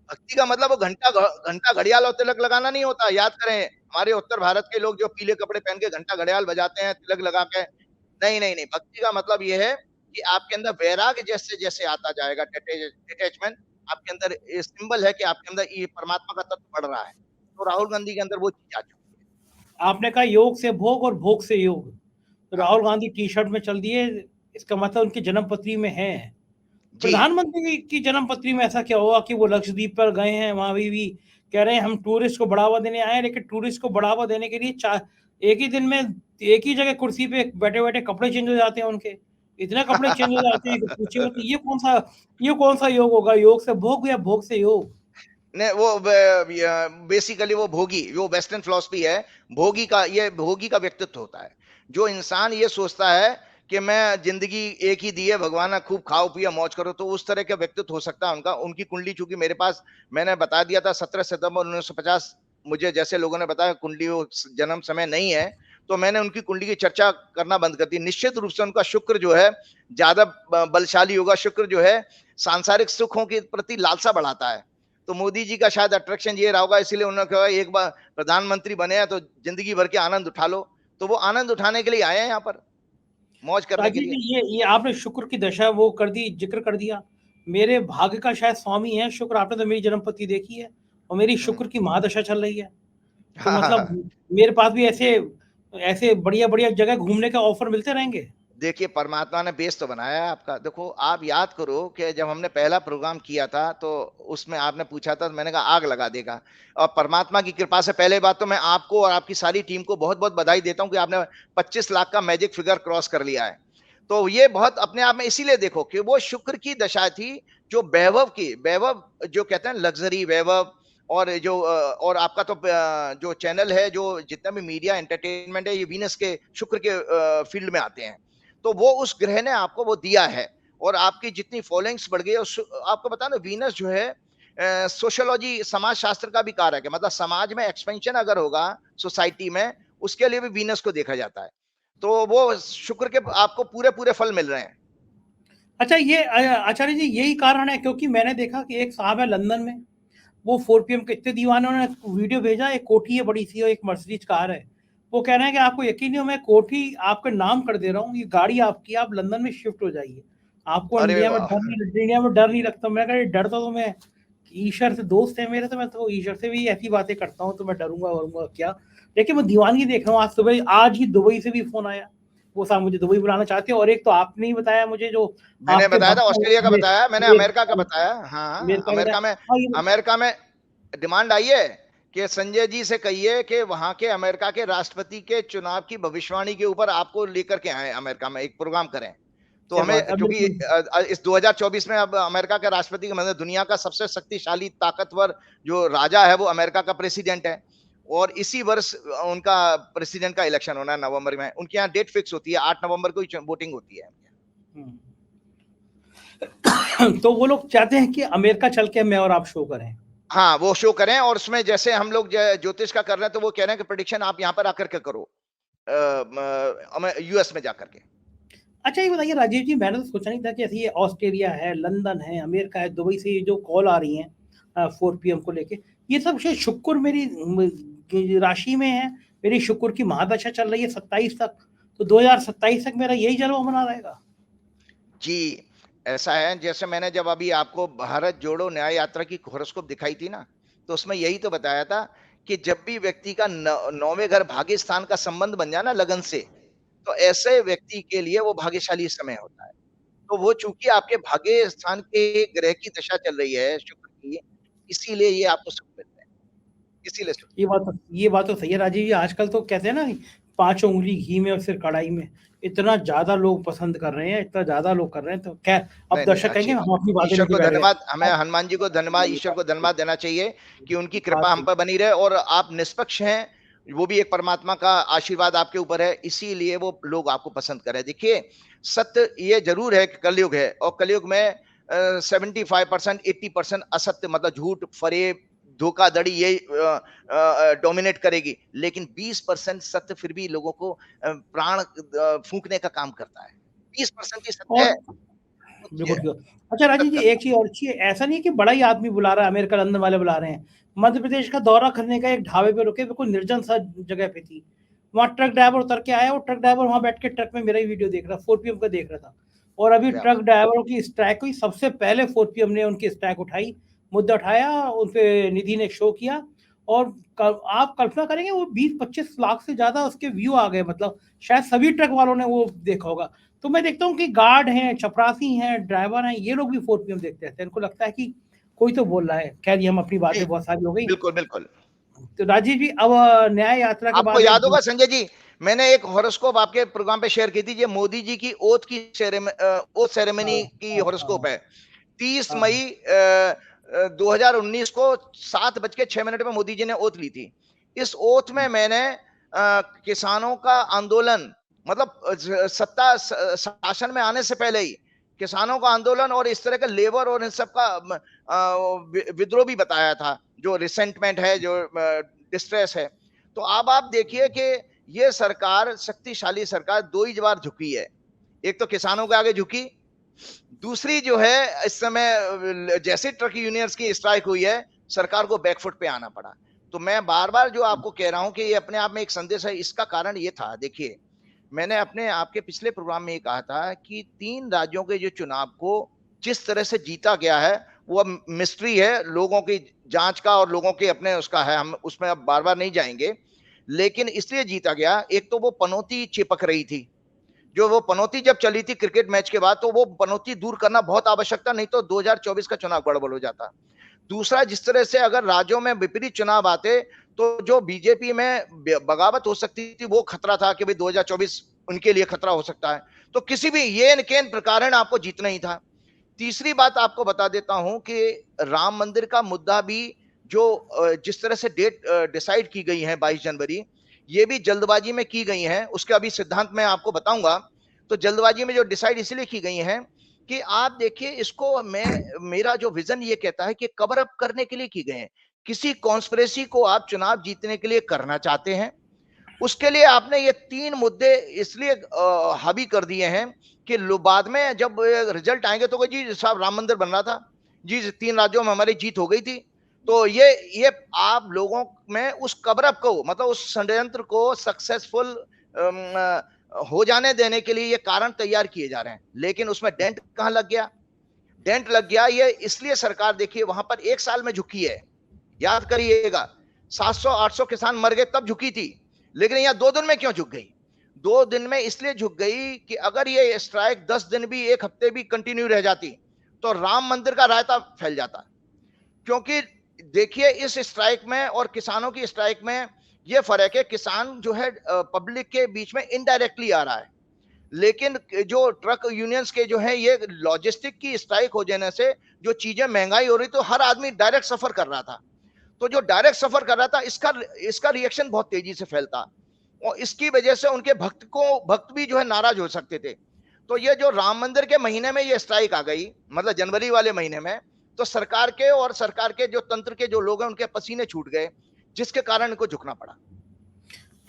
भक्ति का मतलब वो घंटा घड़ियाल और तिलक लगाना नहीं होता। याद करें, हमारे उत्तर भारत के लोग जो पीले कपड़े पहन के घंटा घड़ियाल बजाते हैं, तिलक लगा के, नहीं, नहीं, नहीं। भक्ति का मतलब ये है कि आपके अंदर वैराग्य जैसे-जैसे आता जाएगा, डिटैचमेंट आपके अंदर ये सिंबल है कि आपके अंदर ये परमात्मा का तत्व बढ़ रहा है। तो राहुल गांधी के अंदर वो चीज़ आ चुकी है। आपने कहा योग से भोग और भोग से योग। तो हाँ, राहुल गांधी टी-शर्ट में चल दिए, इसका मतलब उनकी जन्म पत्री में है। जी। प्रधानमंत्री की जन्म पत्री में ऐसा क्या हुआ कि वो लक्षद्वीप पर गए हैं, वहाँ भी कह रहे हैं हम टूरिस्ट को बढ़ावा देने आए हैं, लेकिन टूरिस्ट को बढ़ावा देने के लिए एक ही दिन में एक ही जगह कुर्सी पे बैठे-बैठे कपड़े चेंज हो जाते हैं उनके। इतने कपड़े चेंज हो जाते हैं कि पूछिए मत। ये कौन-सा योग होगा? योग से भोग या भोग से योग? ने वो बेसिकली वो भोगी, वो वेस्टर्न फिलॉसफी है। भोगी का, ये भोगी का व्यक्तित्व होता है। जो इंसान ये सोचता है कि मैं जिंदगी एक ही दी है, भगवान, खूब खाओ पियो मौज करो, तो उस तरह का व्यक्तित्व हो सकता है उनका। उनकी कुंडली चूंकि मेरे पास, मैंने बता दिया था 17 सितंबर 1950, मुझे जैसे लोगों ने बताया कुंडली वो जन्म समय नहीं है, तो मैंने उनकी कुंडली की चर्चा करना बंद कर दी। निश्चित रूप से उनका शुक्र जो है ज्यादा बलशाली होगा। शुक्र जो है सांसारिक सुखों के प्रति लालसा बढ़ाता है। तो मोदी जी का शायद अट्रैक्शन ये रहा होगा, इसीलिए उन्होंने कहा एक बार प्रधानमंत्री बने हैं तो जिंदगी भर के आनंद उठा लो। तो वो आनंद उठाने के लिए आए हैं यहाँ पर, मौज करने के राजीव लिए। जी, ये आपने शुक्र की दशा वो कर दी, जिक्र कर दिया। मेरे भाग्य का शायद स्वामी है शुक्र। आपने तो मेरी जन्मपत्री देखी है और मेरी हम्म। शुक्र की महादशा चल रही है। तो हाँ, हाँ, मतलब हाँ। मेरे पास भी ऐसे ऐसे बढ़िया-बढ़िया जगह घूमने के ऑफर मिलते रहेंगे। देखिए, परमात्मा ने बेस तो बनाया है आपका। देखो, आप याद करो कि जब हमने पहला प्रोग्राम किया था, तो उसमें आपने पूछा था, तो मैंने कहा आग लगा देगा। और परमात्मा की कृपा से पहले बात तो मैं आपको और आपकी सारी टीम को बहुत-बहुत बधाई देता हूँ कि आपने 25 लाख का मैजिक फिगर क्रॉस कर लिया है। तो ये बहुत अपने आप में इसीलिए देखो कि वो शुक्र की दशा थी, जो वैभव जो कहते हैं लग्ज़री वैभव, और जो और आपका तो जो चैनल है, जो जितना भी मीडिया एंटरटेनमेंट है, ये वीनस के, शुक्र के फील्ड में आते हैं। तो वो उस ग्रह ने आपको वो दिया है, और आपकी जितनी फॉलोइंग्स बढ़ गई है। आपको बता ना, वीनस जो है सोशियोलॉजी, समाज शास्त्र का भी कारक है। मतलब समाज में एक्सपेंशन अगर होगा सोसाइटी में, उसके लिए भी वीनस को देखा जाता है। तो वो शुक्र के आपको पूरे पूरे फल मिल रहे हैं। अच्छा, ये आचार्य जी, यही कारण है क्योंकि मैंने देखा कि एक साहब है लंदन में, वो 4 पीएम के इतने दीवाने, उन्होंने वीडियो भेजा, एक कोठी है बड़ी सी और एक मर्सिडीज कार है। वो कह रहे हैं कि आपको यकीन नहीं हो, मैं कोठी आपके नाम कर दे रहा हूँ, ये गाड़ी आपकी, आप लंदन में शिफ्ट हो जाइए। आपको अरे इंडिया में वाह! डर नहीं लगता। मैं कहा डर तो मैं ईश्वर से दोस्त है मेरे, तो मैं तो ईश्वर से भी ऐसी बातें करता हूँ, तो मैं डरूंगा वरूंगा क्या। लेकिन मैं दीवानगी देख रहा हूँ। आज ही दुबई से भी फोन आया, वो साहब मुझे दुबई बुलाना चाहते हैं। और एक तो आपने ही बताया मुझे, जो मैंने आपके बताया था भक्त हैं, ऑस्ट्रेलिया का ये बताया, मैंने ये अमेरिका का बताया। हाँ, हाँ, अमेरिका बताया। हाँ, ये अमेरिका में डिमांड आई है कि संजय जी से कहिए कि वहां के अमेरिका के राष्ट्रपति के चुनाव की भविष्यवाणी के ऊपर आपको लेकर के आए अमेरिका में, एक प्रोग्राम करें। तो क्या हमें, बात है, अब क्योंकि बिल्कुल। इस 2024 में अब अमेरिका के राष्ट्रपति का मतलब दुनिया का सबसे शक्तिशाली ताकतवर जो राजा है वो अमेरिका का प्रेसिडेंट है। और इसी वर्ष उनका प्रेसिडेंट का इलेक्शन होना है नवंबर में। उनके यहाँ डेट फिक्स होती है, 8 नवंबर को ही वोटिंग होती है। हम्म। तो वो लोग चाहते हैं कि अमेरिका चल के मैं और आप शो करें। हाँ, वो शो करें, और उसमें जैसे हम लोग ज्योतिष का कर रहे हैं, तो वो कह रहे हैं कि प्रेडिक्शन आप यहाँ पर आकर के करो, यूएस में जाकर के। अच्छा, ये बताइए राजीव जी, मैंने तो सोचा नहीं था कि ऐसे ये ऑस्ट्रेलिया है, लंदन है, अमेरिका है, दुबई से ये जो कॉल आ रही हैं 4 पीएम को लेके, ये सब शायद शुक्र मेरी राशि में है। मेरी शुक्र की महादशा चल रही है 27 तक। तो 2027 तक मेरा यही जलवा बना रहेगा। जी, ऐसा है, जैसे मैंने जब अभी आपको भारत जोड़ो न्याय यात्रा की हॉरोस्कोप दिखाई थी ना, तो उसमें यही तो बताया था कि जब भी व्यक्ति का 9वें घर भाग्य स्थान का संबंध बन जाए ना लगन से, तो ऐसे व्यक्ति के लिए वो भाग्यशाली समय होता है। तो वो चूंकि आपके भाग्य स्थान के ग्रह की दशा चल रही है शुक्र की, इसीलिए ये आपको सुख मिलता है। इसीलिए ये बात तो सही है राजीव जी। आजकल तो कहते हैं ना, 5 उंगली घी में और सिर कढ़ाई में, इतना ज्यादा लोग पसंद कर रहे हैं, इतना ज्यादा लोग कर रहे हैं। तो खैर, अब नहीं, नहीं, दर्शक अच्छी कहेंगे बात हम अपनी है। बातें ईश्वर लेके को बैठ गए। धन्यवाद, हमें हनुमान जी को धन्यवाद, ईश्वर को धन्यवाद देना चाहिए कि उनकी कृपा हम पर बनी रहे और आप निष्पक्ष हैं, वो भी एक परमात्मा का आशीर्वाद आपके ऊपर है, इसीलिए वो लोग आपको पसंद कर रहे हैं। देखिए, सत्य ये जरूर है कि कलयुग है और कलयुग में 75% 80% असत्य, मतलब झूठ, फरेब, धोखाधड़ी, ये डोमिनेट करेगी, लेकिन 20% सत्य फिर भी लोगों को प्राण फूंकने का काम करता है। 20% ही सत्य है। और बिल्कुल ठीक। अच्छा राजीव जी, एक चीज और अच्छी है, ऐसा नहीं है कि बड़ा ही आदमी बुला रहा है, अमेरिका लंदन वाले बुला रहे हैं। मध्य प्रदेश का दौरा करने का, एक ढाबे पे रुके, बिल्कुल निर्जन सा जगह पे थी। वहाँ ट्रक ड्राइवर उतर के आया, और ट्रक ड्राइवर वहाँ बैठ के ट्रक में मेरा ही वीडियो देख रहा, 4 PM का देख रहा था। और अभी क्या ट्रक बात। ड्राइवरों की स्ट्राइक हुई, सबसे पहले 4 PM ने उनकी स्ट्राइक उठाई, मुद्दा उठाया, उन पे निधि ने शो किया। और आप कल्पना करेंगे, वो 20-25 लाख से ज्यादा उसके व्यू आ गए। मतलब शायद सभी ट्रक वालों ने वो देखा होगा। तो मैं देखता हूँ कि गार्ड हैं, चपरासी हैं, ड्राइवर हैं, ये लोग भी 4 PM देखते रहते हैं। इनको लगता है कि कोई तो बोल रहा है। खैर, ये हम अपनी जी, बातें बहुत सारी हो गई। बिल्कुल, बिल्कुल। तो राजीव जी, अब न्याय यात्रा के आपको बाद एक याद होगा संजय जी, मैंने एक हॉरोस्कोप आपके प्रोग्राम पे शेयर की थी, ये मोदी जी की ओथ सेरेमनी की हाँ, हॉरोस्कोप हाँ, है। 30 हाँ, मई 2019 को 7:06 में मोदी जी ने ओथ ली थी। इस ओथ में मैंने किसानों का आंदोलन, मतलब शासन में आने से पहले ही किसानों का आंदोलन और इस तरह का लेबर और इन सब का विद्रोह भी बताया था, जो रिसेंटमेंट है, जो डिस्ट्रेस है। तो अब आप देखिए कि ये सरकार, शक्तिशाली सरकार, दो ही बार झुकी है। एक तो किसानों के आगे झुकी, दूसरी जो है इस समय जैसे ट्रक यूनियंस की स्ट्राइक हुई है, सरकार को बैकफुट पे आना पड़ा। तो मैं बार बार जो आपको कह रहा हूं कि ये अपने आप में एक संदेश है। इसका कारण ये था, देखिए, मैंने अपने आपके पिछले प्रोग्राम में ये कहा था कि 3 राज्यों के जो चुनाव को जिस तरह से जीता गया है, वो मिस्ट्री है, लोगों की जांच का और लोगों के अपने उसका है, हम उसमें अब बार बार नहीं जाएंगे। लेकिन इसलिए जीता गया, एक तो वो पनौती चिपक रही थी, जो वो पनौती जब चली थी क्रिकेट मैच के बाद, तो वो पनौती दूर करना बहुत आवश्यक था, नहीं तो 2024 का चुनाव गड़बड़ हो जाता। दूसरा, जिस तरह से अगर राज्यों में विपरीत चुनाव आते, तो जो बीजेपी में बगावत हो सकती थी, वो खतरा था कि भाई 2024 उनके लिए खतरा हो सकता है। तो किसी भी ये केन प्रकार आपको जीतना ही था। तीसरी बात आपको बता देता हूं कि राम मंदिर का मुद्दा भी, जो जिस तरह से डेट डिसाइड की गई है 22 जनवरी, ये भी जल्दबाजी में की गई है। उसके अभी सिद्धांत मैं आपको बताऊंगा। तो जल्दबाजी में जो डिसाइड इसलिए की गई है कि आप देखिए, इसको मेरा जो विजन ये कहता है कि कवर अप करने के लिए की गए हैं। किसी कॉन्स्पिरेसी को आप चुनाव जीतने के लिए करना चाहते हैं, उसके लिए आपने ये 3 मुद्दे इसलिए हावी कर दिए हैं कि बाद में जब रिजल्ट आएंगे तो जी साहब, राम मंदिर बन रहा था जी, 3 राज्यों में हमारी जीत हो गई थी। तो ये आप लोगों में उस कवर अप को, मतलब उस षड्यंत्र को सक्सेसफुल हो जाने देने के लिए ये कारण तैयार किए जा रहे हैं। लेकिन उसमें डेंट कहां लग गया? डेंट लग गया ये इसलिए, सरकार देखिए वहां पर 1 साल में झुकी है। याद करिएगा, 700-800 किसान मर गए तब झुकी थी, लेकिन यहां 2 दिन में क्यों झुक गई? 2 दिन में इसलिए झुक गई कि अगर ये स्ट्राइक 10 दिन भी, 1 हफ्ते भी कंटिन्यू रह जाती, तो राम मंदिर का रायता फैल जाता। क्योंकि देखिए, इस स्ट्राइक में और किसानों की स्ट्राइक में ये फर्क है, किसान जो है पब्लिक के बीच में इनडायरेक्टली आ रहा है, लेकिन जो ट्रक यूनियंस के जो है, ये लॉजिस्टिक की स्ट्राइक हो जाने से जो चीजें महंगाई हो रही, तो हर आदमी डायरेक्ट सफर कर रहा था। तो जो डायरेक्ट सफर कर रहा था, इसका रिएक्शन बहुत तेजी से फैलता, और इसकी वजह से उनके भक्त भी जो है नाराज हो सकते थे। तो ये जो राम मंदिर के महीने में ये स्ट्राइक आ गई, मतलब जनवरी वाले महीने में, तो सरकार के और सरकार के जो तंत्र के जो लोग हैं, उनके पसीने छूट गए, जिसके कारण इनको झुकना पड़ा।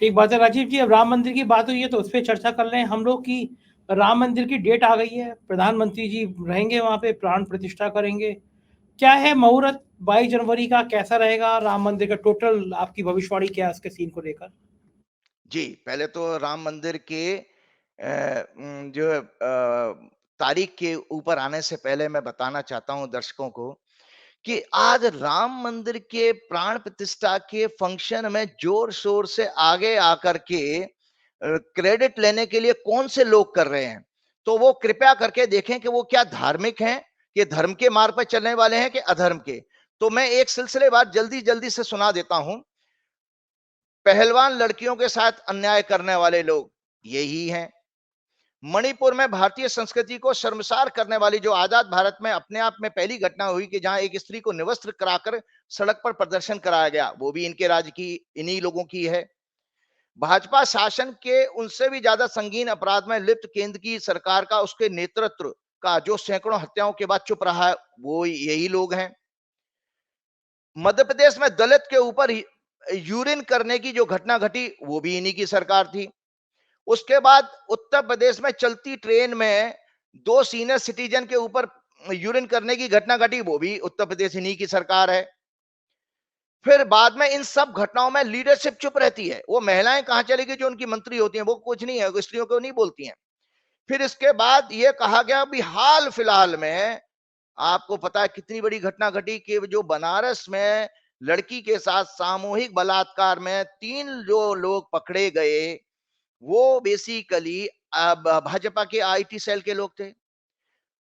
ठीक बात है राजीव जी। अब राम मंदिर की बात हुई है तो उस पर चर्चा कर लें हम लोग की। राम मंदिर की डेट आ गई है, प्रधानमंत्री जी रहेंगे वहां पे, प्राण प्रतिष्ठा करेंगे। क्या है मुहूर्त 22 जनवरी का, कैसा रहेगा राम मंदिर का? टोटल आपकी भविष्यवाणी क्या है उसके सीन को लेकर? जी, पहले तो राम मंदिर के जो तारीख के ऊपर आने से पहले मैं बताना चाहता हूं दर्शकों को कि आज राम मंदिर के प्राण प्रतिष्ठा के फंक्शन में जोर शोर से आगे आकर के क्रेडिट लेने के लिए कौन से लोग कर रहे हैं, तो वो कृपया करके देखें कि वो क्या धार्मिक हैं, कि धर्म के मार्ग पर चलने वाले हैं कि अधर्म के। तो मैं एक सिलसिलेवार जल्दी जल्दी से सुना देता हूं। पहलवान लड़कियों के साथ अन्याय करने वाले लोग यही हैं। मणिपुर में भारतीय संस्कृति को शर्मसार करने वाली जो आजाद भारत में अपने आप में पहली घटना हुई कि जहां एक स्त्री को निवस्त्र कराकर सड़क पर प्रदर्शन कराया गया, वो भी इनके राज्य की, इन्हीं लोगों की है। भाजपा शासन के उनसे भी ज्यादा संगीन अपराध में लिप्त केंद्र की सरकार का, उसके नेतृत्व का, जो सैकड़ों हत्याओं के बाद चुप रहा है, वो यही लोग हैं। मध्य प्रदेश में दलित के ऊपर यूरिन करने की जो घटना घटी, वो भी इन्हीं की सरकार थी। उसके बाद उत्तर प्रदेश में चलती ट्रेन में 2 सीनियर सिटीजन के ऊपर यूरिन करने की घटना घटी, वो भी उत्तर प्रदेश इन्हीं की सरकार है। फिर बाद में इन सब घटनाओं में लीडरशिप चुप रहती है। वो महिलाएं कहां चली गई जो उनकी मंत्री होती हैं, वो कुछ नहीं है, वो स्त्रियों को नहीं बोलती हैं। फिर इसके बाद ये कहा गया भी हाल फिलहाल में आपको पता है कितनी बड़ी घटना घटी कि जो बनारस में लड़की के साथ सामूहिक बलात्कार में 3 जो लोग पकड़े गए, वो बेसिकली भाजपा के आईटी सेल के लोग थे।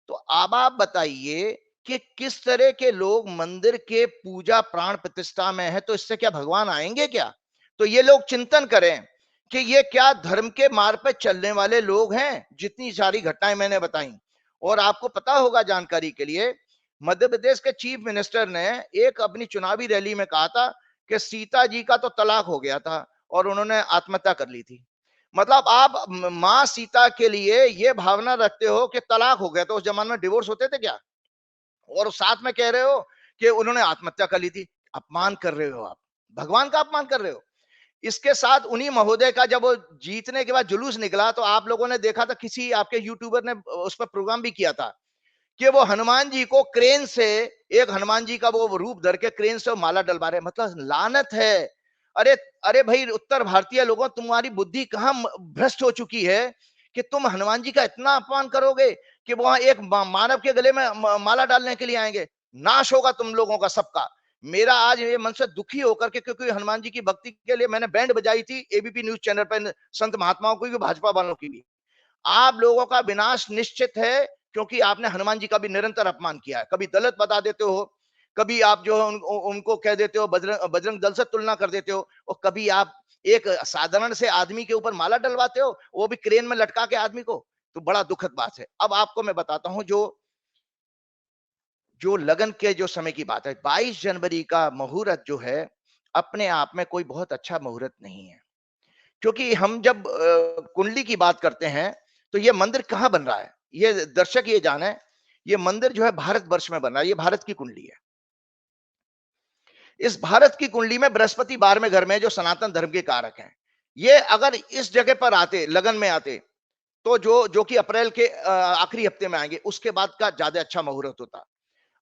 तो अब आप बताइए कि किस तरह के लोग मंदिर के पूजा प्राण प्रतिष्ठा में है, तो इससे क्या भगवान आएंगे क्या? तो ये लोग चिंतन करें कि ये क्या धर्म के मार्ग पर चलने वाले लोग हैं, जितनी सारी घटनाएं मैंने बताई। और आपको पता होगा जानकारी के लिए, मध्य प्रदेश के चीफ मिनिस्टर ने एक अपनी चुनावी रैली में कहा था कि सीता जी का तो तलाक हो गया था और उन्होंने आत्महत्या कर ली थी। मतलब आप मां सीता के लिए ये भावना रखते हो कि तलाक हो गया, तो उस जमाने में डिवोर्स होते थे क्या? और साथ में कह रहे हो कि उन्होंने आत्महत्या कर ली थी। अपमान कर रहे हो आप, भगवान का अपमान कर रहे हो। इसके साथ उन्हीं महोदय का जब वो जीतने के बाद जुलूस निकला, तो आप लोगों ने देखा था, किसी आपके यूट्यूबर ने उस पर प्रोग्राम भी किया था कि वो हनुमान जी को क्रेन से, एक हनुमान जी का वो रूप धर के क्रेन से माला डलवा रहे। मतलब लानत है। अरे अरे भाई, उत्तर भारतीय लोगों, तुम्हारी बुद्धि कहां भ्रष्ट हो चुकी है कि तुम हनुमान जी का इतना अपमान करोगे कि वहां एक मानव के गले में माला डालने के लिए आएंगे। नाश होगा तुम लोगों का सबका। मेरा आज ये मन से दुखी होकर के, क्योंकि हनुमान जी की भक्ति के लिए मैंने बैंड बजाई थी एबीपी न्यूज चैनल पर, संत महात्माओं की भी, भाजपा वालों की भी। आप लोगों का विनाश निश्चित है, क्योंकि आपने हनुमान जी का भी निरंतर अपमान किया है। कभी दलित बता देते हो, कभी आप जो है उनको कह देते हो बजरंग दल से तुलना कर देते हो, और कभी आप एक साधारण से आदमी के ऊपर माला डलवाते हो, वो भी क्रेन में लटका के आदमी को। तो बड़ा दुखद बात है। अब आपको मैं बताता हूं, जो जो लगन के जो समय की बात है, 22 जनवरी का मुहूर्त जो है, अपने आप में कोई बहुत अच्छा मुहूर्त नहीं है। क्योंकि हम जब कुंडली की बात करते हैं, तो ये मंदिर कहां बन रहा है, ये दर्शक ये जाने। ये मंदिर जो है भारतवर्ष में बन रहा है, ये भारत की कुंडली है। इस भारत की कुंडली में बृहस्पति 12वें घर में, जो सनातन धर्म के कारक हैं, ये अगर इस जगह पर आते, लगन में आते, तो जो जो कि अप्रैल के आखिरी हफ्ते में आएंगे, उसके बाद का ज्यादा अच्छा मुहूर्त होता।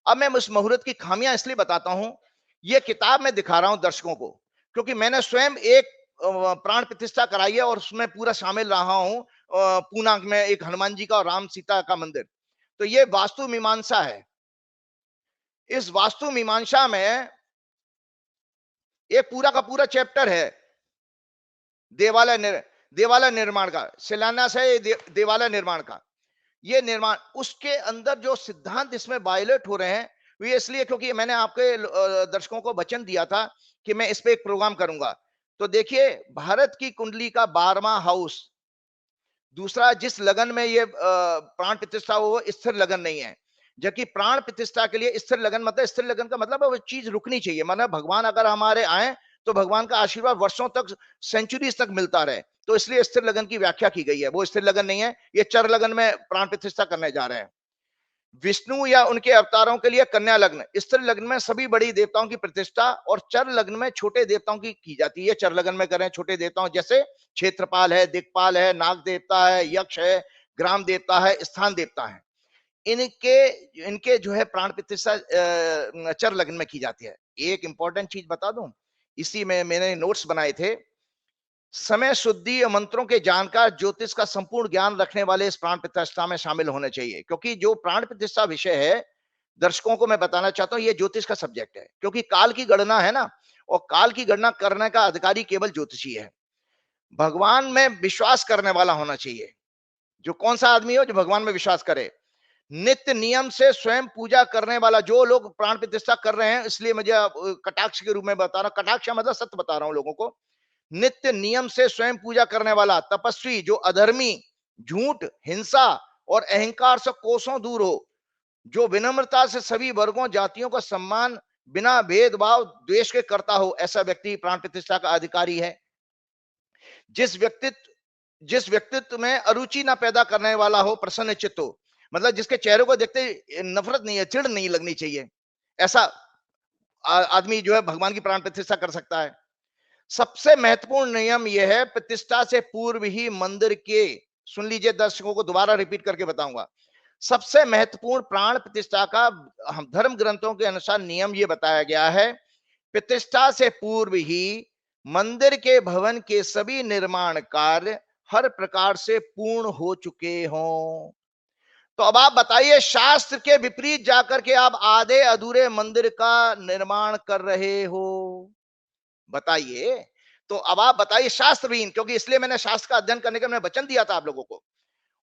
अब मैं उस मुहूर्त की खामियां इसलिए बताता हूं, ये किताब में दिखा रहा हूं दर्शकों को, क्योंकि मैंने स्वयं एक प्राण प्रतिष्ठा कराई है और उसमें पूरा शामिल रहा हूं। पूना में एक हनुमान जी का और राम सीता का मंदिर। तो ये वास्तु मीमांसा है। इस वास्तु मीमांसा में एक पूरा का पूरा चैप्टर है देवालय निर्माण का, शिलान्यास है देवालय निर्माण का। ये निर्माण, उसके अंदर जो सिद्धांत इसमें वायलेट हो रहे हैं, वो इसलिए क्योंकि मैंने आपके दर्शकों को वचन दिया था कि मैं इस पे एक प्रोग्राम करूंगा। तो देखिए, भारत की कुंडली का 12वां हाउस, दूसरा, जिस लगन में ये प्राण प्रतिष्ठा हो, वो स्थिर लगन नहीं है। जबकि प्राण प्रतिष्ठा के लिए स्थिर लगन, मतलब स्थिर लगन का मतलब है वो चीज रुकनी चाहिए। मतलब भगवान अगर हमारे आए, तो भगवान का आशीर्वाद वर्षों तक, सेंचुरीज तक मिलता रहे। तो इसलिए स्थिर लगन की व्याख्या की गई है। वो स्थिर लगन नहीं है, ये चर लगन में प्राण प्रतिष्ठा करने जा रहे हैं। विष्णु या उनके अवतारों के लिए कन्या लग्न, स्थिर लग्न में सभी बड़ी देवताओं की प्रतिष्ठा, और चर लग्न में छोटे देवताओं की जाती है। चर लग्न में करें छोटे देवताओं, जैसे क्षेत्रपाल है, दिक्पाल है, नाग देवता है, यक्ष है, ग्राम देवता है, स्थान देवता है। इनके इनके जो है प्राण प्रतिष्ठा चर लग्न में की जाती है। एक इंपॉर्टेंट चीज बता दूं, इसी में मैंने नोट्स बनाए थे। समय शुद्धि और मंत्रों के जानकार, ज्योतिष का संपूर्ण ज्ञान रखने वाले इस प्राण प्रतिष्ठा में शामिल होने चाहिए। क्योंकि जो प्राण प्रतिष्ठा विषय है, दर्शकों को मैं बताना चाहता हूं, ये ज्योतिष का सब्जेक्ट है। क्योंकि काल की गणना है ना, और काल की गणना करने का अधिकारी केवल ज्योतिषी है। भगवान में विश्वास करने वाला होना चाहिए। जो कौन सा आदमी हो जो भगवान में विश्वास करे। नित्य नियम से स्वयं पूजा करने वाला, जो लोग प्राण प्रतिष्ठा कर रहे हैं, इसलिए मुझे कटाक्ष के रूप में बता रहा हूं, कटाक्ष मतलब सत्य बता रहा हूं लोगों को। नित्य नियम से स्वयं पूजा करने वाला तपस्वी, जो अधर्मी, झूठ, हिंसा और अहंकार से कोसों दूर हो, जो विनम्रता से सभी वर्गों जातियों का सम्मान बिना भेदभाव द्वेष के करता हो, ऐसा व्यक्ति प्राण प्रतिष्ठा का अधिकारी है। जिस व्यक्तित्व में अरुचि ना पैदा करने वाला हो, प्रसन्न चित्त हो, मतलब जिसके चेहरे को देखते ही नफरत नहीं है, चिढ़ नहीं लगनी चाहिए, ऐसा आदमी जो है भगवान की प्राण प्रतिष्ठा कर सकता है। सबसे महत्वपूर्ण नियम यह है, प्रतिष्ठा से पूर्व ही मंदिर के, सुन लीजिए दर्शकों को दोबारा रिपीट करके बताऊंगा, सबसे महत्वपूर्ण प्राण प्रतिष्ठा का हम धर्म ग्रंथों के अनुसार नियम यह बताया गया है, प्रतिष्ठा से पूर्व ही मंदिर के भवन के सभी निर्माण कार्य हर प्रकार से पूर्ण हो चुके हों। तो अब आप बताइए, शास्त्र के विपरीत जाकर के आप आधे अधूरे मंदिर का निर्माण कर रहे हो, बताइए। तो अब आप बताइए शास्त्रहीन, क्योंकि इसलिए मैंने शास्त्र का अध्ययन करने का मैंने वचन दिया था आप लोगों को।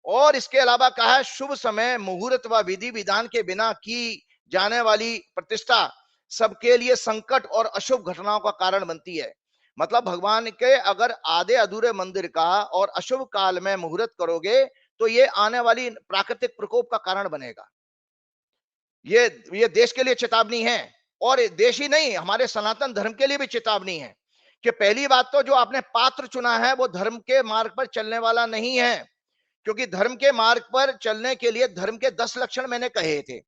और इसके अलावा कहा है, शुभ समय मुहूर्त व विधि विधान के बिना की जाने वाली प्रतिष्ठा सबके लिए संकट और अशुभ घटनाओं का कारण बनती है। मतलब भगवान के अगर आधे अधूरे मंदिर का और अशुभ काल में मुहूर्त करोगे, तो ये आने वाली प्राकृतिक प्रकोप का कारण बनेगा। ये देश के लिए चेतावनी है, और देश ही नहीं, हमारे सनातन धर्म के लिए भी चेतावनी है कि पहली बात तो जो आपने पात्र चुना है वो धर्म के मार्ग पर चलने वाला नहीं है, क्योंकि धर्म के मार्ग पर चलने के लिए धर्म के 10 लक्षण मैंने कहे थे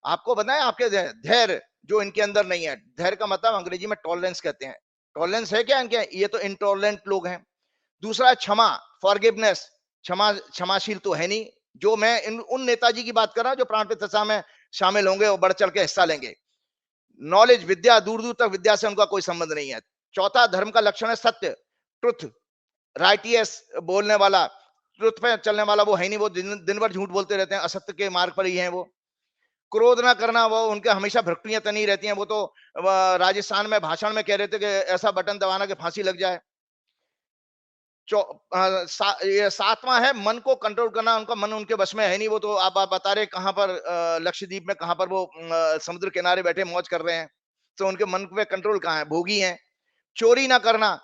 आपको, बताएं आपके धैर्य जो इनके अंदर नहीं है। धैर्य का मतलब अंग्रेजी में टॉलरेंस कहते हैं। टॉलरेंस है क्या इनके? ये तो इंटॉलरेंट लोग हैं। दूसरा क्षमा, फॉरगिवनेस, क्षमाशील तो है नहीं। जो मैं उन नेताजी की बात कर रहा हूं जो प्राण प्रतिष्ठा में शामिल होंगे और बढ़ चढ़ के हिस्सा लेंगे। नॉलेज, विद्या, दूर दूर तक विद्या से उनका कोई संबंध नहीं है। चौथा धर्म का लक्षण है सत्य, ट्रुथ, राइटियस बोलने वाला, ट्रुथ पे चलने वाला वो है नहीं, वो दिन भर झूठ बोलते रहते हैं, असत्य के मार्ग पर ही हैं वो। क्रोध ना करना, वो उनके हमेशा भ्रकुटियां तनी रहती हैं। वो तो राजस्थान में भाषण में कह रहे थे कि ऐसा बटन दबाना कि फांसी लग जाए। ये सातवां है मन को कंट्रोल करना, उनका मन उनके बस में है नहीं। वो तो आप बता रहे कहां पर लक्षद्वीप में कहां पर वो समुद्र किनारे बैठे मौज कर रहे हैं, तो उनके मन पे कंट्रोल कहां है, भोगी हैं। चोरी ना करना,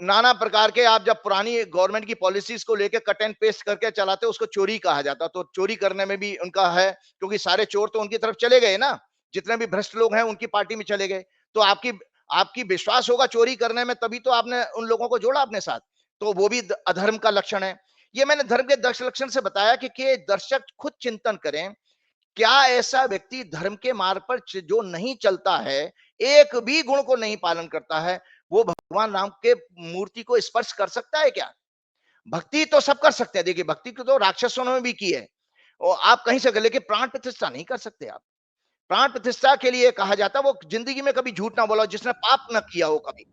नाना प्रकार के आप जब पुरानी गवर्नमेंट की पॉलिसीज को लेकर कट एंड पेस्ट करके चलाते उसको चोरी कहा जाता, तो चोरी करने में भी उनका है, क्योंकि सारे चोर तो उनकी तरफ चले गए ना, जितने भी भ्रष्ट लोग हैं उनकी पार्टी में चले गए। तो आपकी आपकी विश्वास होगा चोरी करने में, तभी तो आपने उन लोगों को जोड़ा अपने साथ, तो वो भी अधर्म का लक्षण है। ये मैंने धर्म के 10 लक्षण से बताया कि दर्शक खुद चिंतन करें, क्या ऐसा व्यक्ति धर्म के मार्ग पर जो नहीं चलता है, एक भी गुण को नहीं पालन करता है, वो भगवान राम के मूर्ति को स्पर्श कर सकता है क्या? भक्ति तो सब कर सकते हैं, देखिए भक्ति तो राक्षसों ने भी की है, और आप कहीं से, लेकिन प्राण प्रतिष्ठा नहीं कर सकते आप। प्राण प्रतिष्ठा के लिए कहा जाता है वो जिंदगी में कभी झूठ ना बोला, जिसने पाप ना किया हो कभी।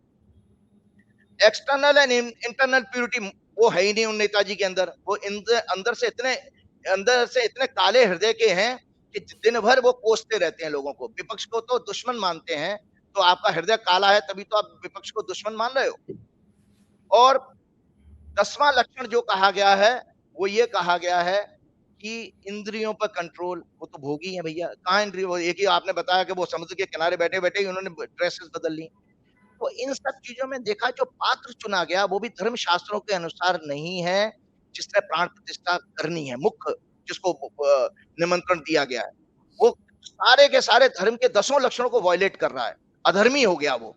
एक्सटर्नल एंड इंटरनल प्यूरिटी वो है ही नहीं उन नेताजी के अंदर। वो अंदर से इतने काले हृदय के हैं कि दिन भर वो कोसते रहते हैं लोगों को। विपक्ष को तो दुश्मन मानते हैं, तो आपका हृदय काला है तभी तो आप विपक्ष को दुश्मन मान रहे हो। और 10वां लक्षण जो कहा गया है, वो ये कहा गया है कि इंद्रियों पर कंट्रोल। वो तो भोगी है भैया, कहाँ इंद्रिय, वो एक ही आपने बताया कि वो समुद्र के किनारे बैठे बैठे ही उन्होंने ड्रेसेस बदल ली। तो इन सब चीजों में देखा, जो पात्र चुना गया वो भी धर्म शास्त्रों के अनुसार नहीं है, जिसने प्राण प्रतिष्ठा करनी है, मुख्य जिसको निमंत्रण दिया गया है, वो सारे के सारे धर्म के 10 लक्षणों को वायलेट कर रहा है, अधर्मी हो गया वो।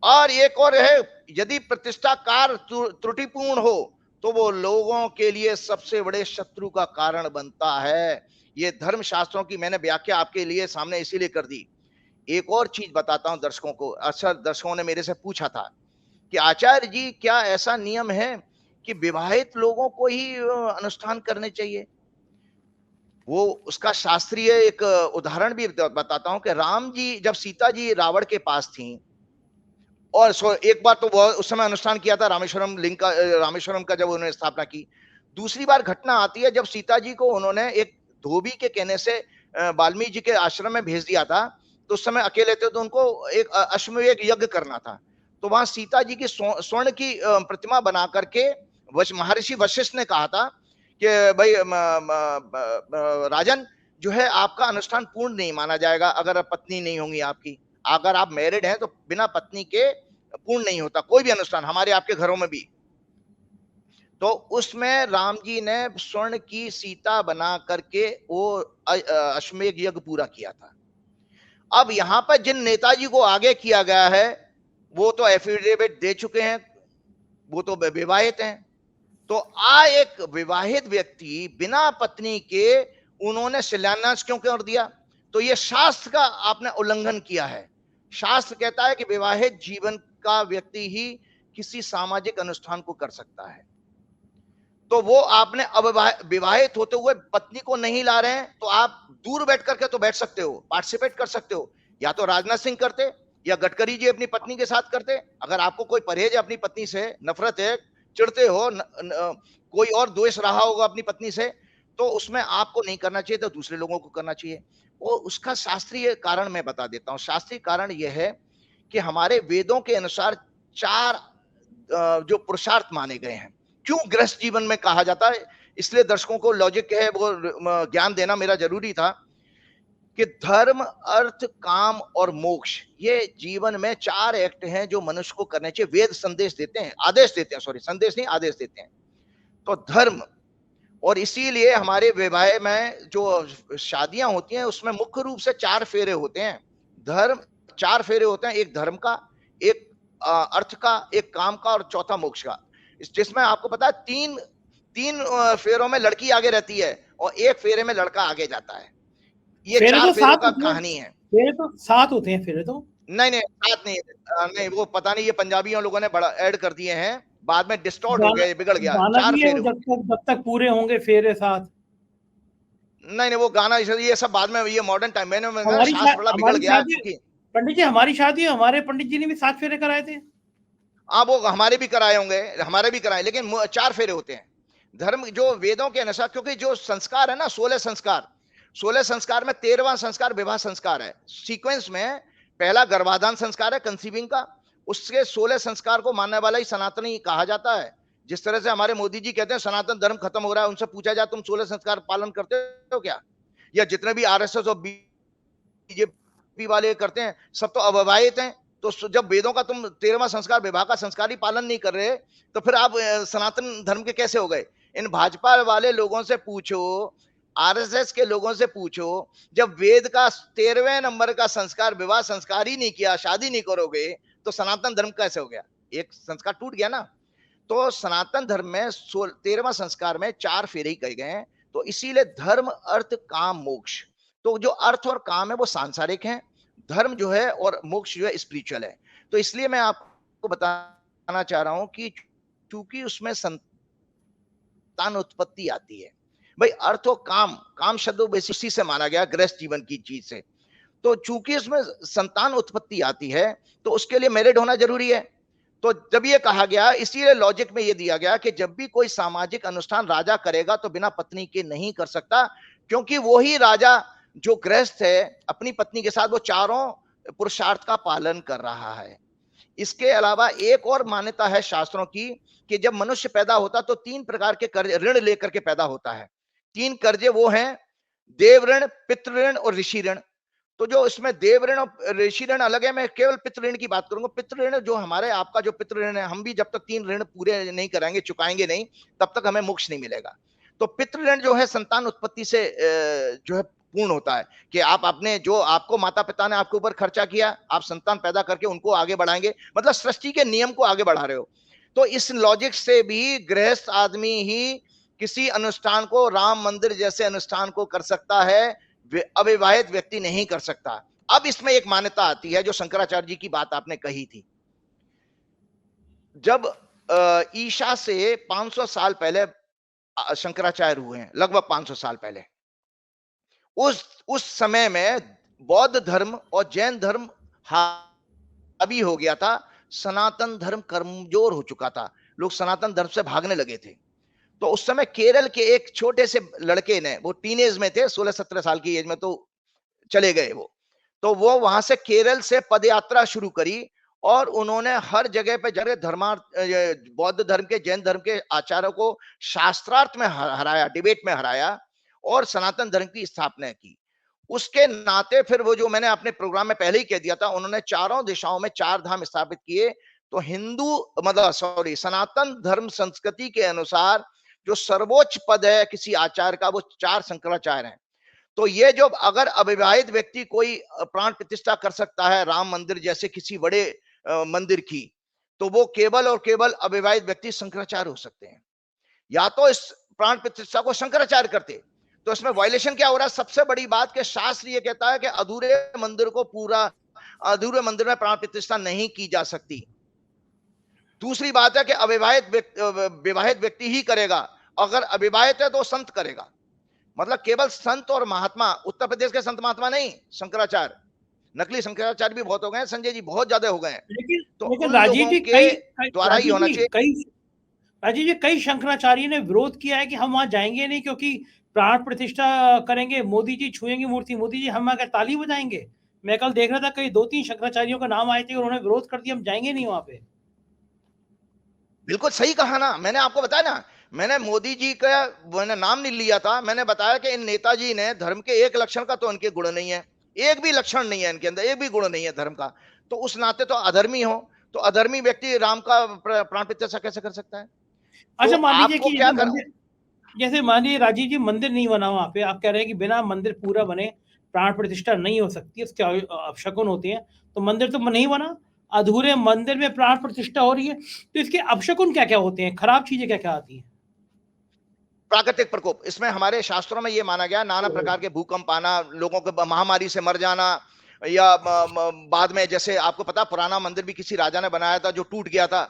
और एक और है, यदि प्रतिष्ठा कार्य त्रुटिपूर्ण हो तो वो लोगों के लिए सबसे बड़े शत्रु का कारण बनता है। ये धर्म शास्त्रों की मैंने व्याख्या आपके लिए सामने इसीलिए कर दी। एक और चीज बताता हूं दर्शकों को। अक्सर दर्शकों ने मेरे से पूछा था कि आचार्य जी क्या ऐसा नियम है कि विवाहित लोगों को ही अनुष्ठान करने चाहिए? वो उसका शास्त्रीय एक उदाहरण भी बताता हूं कि राम जी जब सीता जी रावण के पास थी, और एक बार तो वो उस समय अनुष्ठान किया था रामेश्वरम लिंग का, रामेश्वरम का जब उन्होंने स्थापना की। दूसरी बार घटना आती है जब सीता जी को उन्होंने एक धोबी के कहने से वाल्मीकि जी के आश्रम में भेज दिया था। तो उस समय अकेले थे, तो उनको एक अश्वमेध यज्ञ करना था। तो वहां सीता जी की स्वर्ण की प्रतिमा बना करके महर्षि वशिष्ठ ने कहा था कि भाई राजन जो है आपका अनुष्ठान पूर्ण नहीं माना जाएगा अगर पत्नी नहीं होंगी आपकी। अगर आप मैरिड हैं तो बिना पत्नी के पूर्ण नहीं होता कोई भी अनुष्ठान, हमारे आपके घरों में भी। तो उसमें राम जी ने स्वर्ण की सीता बना करके वो अश्वमेध यज्ञ पूरा किया था। अब यहां पर जिन नेताजी को आगे किया गया है वो तो एफिडेविट दे चुके हैं, वो तो विवाहित हैं। तो एक विवाहित व्यक्ति बिना पत्नी के उन्होंने शिलान्यास क्यों कर दिया? तो ये शास्त्र का आपने उल्लंघन किया है। शास्त्र कहता है कि विवाहित जीवन का व्यक्ति ही किसी सामाजिक अनुष्ठान को कर सकता है। तो वो आपने विवाहित होते हुए पत्नी को नहीं ला रहे हैं, तो आप दूर बैठ करके तो बैठ सकते हो, पार्टिसिपेट कर सकते हो। या तो राजनाथ सिंह करते या गडकरी जी अपनी पत्नी के साथ करते। अगर आपको कोई परहेज है अपनी पत्नी से, नफरत है, चिढ़ते हो, कोई और द्वेष रहा होगा अपनी पत्नी से, तो उसमें आपको नहीं करना चाहिए, तो दूसरे लोगों को करना चाहिए। और उसका शास्त्रीय कारण मैं बता देता हूं। शास्त्रीय कारण यह है कि हमारे वेदों के अनुसार 4 जो पुरुषार्थ माने गए हैं। क्यों गृहस्थ जीवन में कहा जाता है, इसलिए दर्शकों को लॉजिक है वो ज्ञान देना मेरा जरूरी था कि धर्म, अर्थ, काम और मोक्ष, ये जीवन में 4 एक्ट हैं जो मनुष्य को करने चाहिए। वेद संदेश देते हैं, आदेश देते हैं, सॉरी संदेश नहीं आदेश देते हैं। तो धर्म, और इसीलिए हमारे विवाह में जो शादियां होती हैं उसमें मुख्य रूप से 4 फेरे होते हैं। धर्म 4 फेरे होते हैं, एक धर्म का, एक अर्थ का, एक काम का और चौथा मोक्ष का। जिसमें आपको पता है तीन फेरों में लड़की आगे रहती है और एक फेरे में लड़का आगे जाता है। ये 4 फेरों का कहानी है। फेरे तो 7 होते हैं फेरे तो। नहीं 7 नहीं, नहीं वो पता नहीं, ये पंजाबियों लोगों ने बड़ा ऐड कर दिए हैं, बाद में डिस्टॉर्ट हो गए, बिगड़ गया। 4 फेरे जब तक पूरे होंगे फेरे 7। नहीं वो गाना ये सब बाद में, ये मॉडर्न टाइम में शास्त्र बड़ा बिगड़ गया। पंडित जी हमारी शादी, हमारे पंडित जी ने भी 7 फेरे कराए थे। हाँ वो हमारे भी कराए होंगे, हमारे भी कराए, लेकिन 4 फेरे होते हैं। धर्म जो वेदों के अनुसार, क्योंकि जो संस्कार है ना 16 संस्कार में 13वां संस्कार विवाह संस्कार है। सीक्वेंस में पहला गर्भाधान संस्कार है, कंसीविंग का, उसके 16 संस्कार को मानने वाला ही सनातनी कहा जाता है। जिस तरह से हमारे मोदी जी कहते हैं सनातन धर्म खत्म हो रहा है, उनसे पूछा जाए तुम 16 संस्कार पालन करते हो क्या? या जितने भी आरएसएस और बीजेपी वाले करते हैं सब तो अविवाहित हैं। तो जब वेदों का तुम 13वां संस्कार विवाह का संस्कार ही पालन नहीं कर रहे, तो फिर आप सनातन धर्म के कैसे हो गए? इन भाजपा वाले लोगों से पूछो, आरएसएस के लोगों से पूछो, जब वेद का 13वें नंबर का संस्कार विवाह संस्कार ही नहीं किया, शादी नहीं करोगे, तो सनातन धर्म कैसे हो गया? एक संस्कार टूट गया ना। तो सनातन धर्म में 13वां संस्कार में 4 फेरे ही कहे गए हैं। तो इसीलिए धर्म, अर्थ, काम, मोक्ष, तो जो अर्थ और काम है वो सांसारिक है, धर्म जो है और मोक्ष जो है स्पिरिचुअल है। तो इसलिए मैं आपको बताना चाह रहा हूं कि चूंकि उसमें संतान उत्पत्ति आती है, भाई अर्थ और काम शब्द बेसिकली से माना गया गृहस्थ जीवन की चीज से, तो चूंकि उसमें संतान उत्पत्ति आती है तो उसके लिए मैरिड होना जरूरी है। तो जब ये कहा गया, इसीलिए लॉजिक में ये दिया गया कि जब भी कोई सामाजिक अनुष्ठान राजा करेगा तो बिना पत्नी के नहीं कर सकता, क्योंकि वो ही राजा जो गृहस्थ है अपनी पत्नी के साथ वो 4 पुरुषार्थ का पालन कर रहा है। इसके अलावा एक और मान्यता है शास्त्रों की कि जब मनुष्य पैदा होता तो 3 प्रकार के कर्ज ऋण लेकर के पैदा होता है। 3 कर्जे वो हैं, देव ऋण, पितृ ऋण और ऋषि ऋण। तो जो इसमें देव ऋण और ऋषि ऋण अलग है, मैं केवल पितृ ऋण की बात करूंगा। पितृ ऋण जो हमारे आपका जो पितृ ऋण है, हम भी जब तक 3 ऋण पूरे नहीं कराएंगे, चुकाएंगे नहीं, तब तक हमें मोक्ष नहीं मिलेगा। तो पितृ ऋण जो है संतान उत्पत्ति से जो है पूर्ण होता है कि आप अपने जो आपको माता पिता ने आपके ऊपर खर्चा किया, आप संतान पैदा करके उनको आगे बढ़ाएंगे, मतलब सृष्टि के नियम को आगे बढ़ा रहे हो। तो इस लॉजिक से भी गृहस्थ आदमी ही किसी अनुष्ठान को, राम मंदिर जैसे अनुष्ठान को कर सकता है, अविवाहित व्यक्ति नहीं कर सकता। अब इसमें एक मान्यता आती है जो शंकराचार्य जी की बात आपने कही थी। जब ईशा से 500 साल पहले शंकराचार्य हुए हैं, लगभग 500 साल पहले, उस समय में बौद्ध धर्म और जैन धर्म हावी हो गया था, सनातन धर्म कमजोर हो चुका था, लोग सनातन धर्म से भागने लगे थे। तो उस समय केरल के एक छोटे से लड़के ने, वो टीनेज में थे, 16-17 साल की एज में तो चले गए वो, तो वो वहां से केरल से पदयात्रा शुरू करी और उन्होंने हर जगह पे जगह बौद्ध धर्म के, जैन धर्म के आचार्यों को शास्त्रार्थ में हराया, डिबेट में हराया और सनातन धर्म की स्थापना की। उसके नाते फिर वो जो मैंने अपने प्रोग्राम में पहले ही कह दिया था, उन्होंने चारों दिशाओं में 4 धाम स्थापित किए। तो सनातन धर्म संस्कृति के अनुसार जो सर्वोच्च पद है किसी आचार्य का, वो 4 शंकराचार्य हैं। तो ये जो अगर अविवाहित व्यक्ति कोई प्राण प्रतिष्ठा कर सकता है राम मंदिर जैसे किसी बड़े मंदिर की, तो वो केवल और केवल अविवाहित व्यक्ति शंकराचार्य हो सकते हैं। या तो इस प्राण प्रतिष्ठा को शंकराचार्य करते, तो इसमें वायलेशन क्या हो रहा है? सबसे बड़ी बात कि शास्त्र ये कहता है कि अधूरे मंदिर में प्राण प्रतिष्ठा नहीं की जा सकती। दूसरी बात है कि विवाहित व्यक्ति ही करेगा, अगर अविवाहित है तो संत करेगा। मतलब केवल संत और महात्मा, उत्तर प्रदेश के संत महात्मा नहीं, शंकराचार्य, नकली शंकराचार्य भी बहुत हो गए हैं संजय जी, बहुत ज्यादा हो गए हैं। तो उन राजीव लोगों जी के द्वारा ही होना चाहिए। राजीव जी, कई शंकराचार्य ने विरोध किया है कि हम वहां जाएंगे नहीं क्योंकि प्राण प्रतिष्ठा करेंगे, मोदी जी छुएंगे मूर्ति, मोदी जी हम अगर ताली बजाएंगे। मैं कल देख रहा था कई 2-3 शंकराचार्यों का नाम आए थे, उन्होंने विरोध कर दिया, हम जाएंगे नहीं वहां पे। बिल्कुल सही कहा ना, मैंने आपको बताया ना, मैंने मोदी जी का मैंने नाम नहीं लिया था, मैंने बताया कि इन नेताजी ने धर्म के एक लक्षण का तो उनके गुण नहीं है, एक भी लक्षण नहीं है इनके अंदर, एक भी गुण नहीं है धर्म का। तो उस नाते तो अधर्मी हो, तो अधर्मी व्यक्ति राम का प्राण प्रतिष्ठा कैसे कर सकता है? अच्छा, तो मान लीजिए आपको कि क्या जैसे मान लीजिए राजीव जी मंदिर नहीं बना वहां पे, आप कह रहे हैं कि बिना मंदिर पूरा बने प्राण प्रतिष्ठा नहीं हो सकती, उसके अपशकुन होते हैं, तो मंदिर तो नहीं बना, अधूरे मंदिर में प्राण प्रतिष्ठा हो रही है, तो इसके अपशकुन क्या क्या होते हैं, खराब चीजें क्या क्या आती हैं? प्राकृतिक प्रकोप, इसमें हमारे शास्त्रों में ये माना गया, नाना प्रकार के भूकंप आना, लोगों को महामारी से मर जाना, या बाद में जैसे आपको पता पुराना मंदिर भी किसी राजा ने बनाया था जो टूट गया था,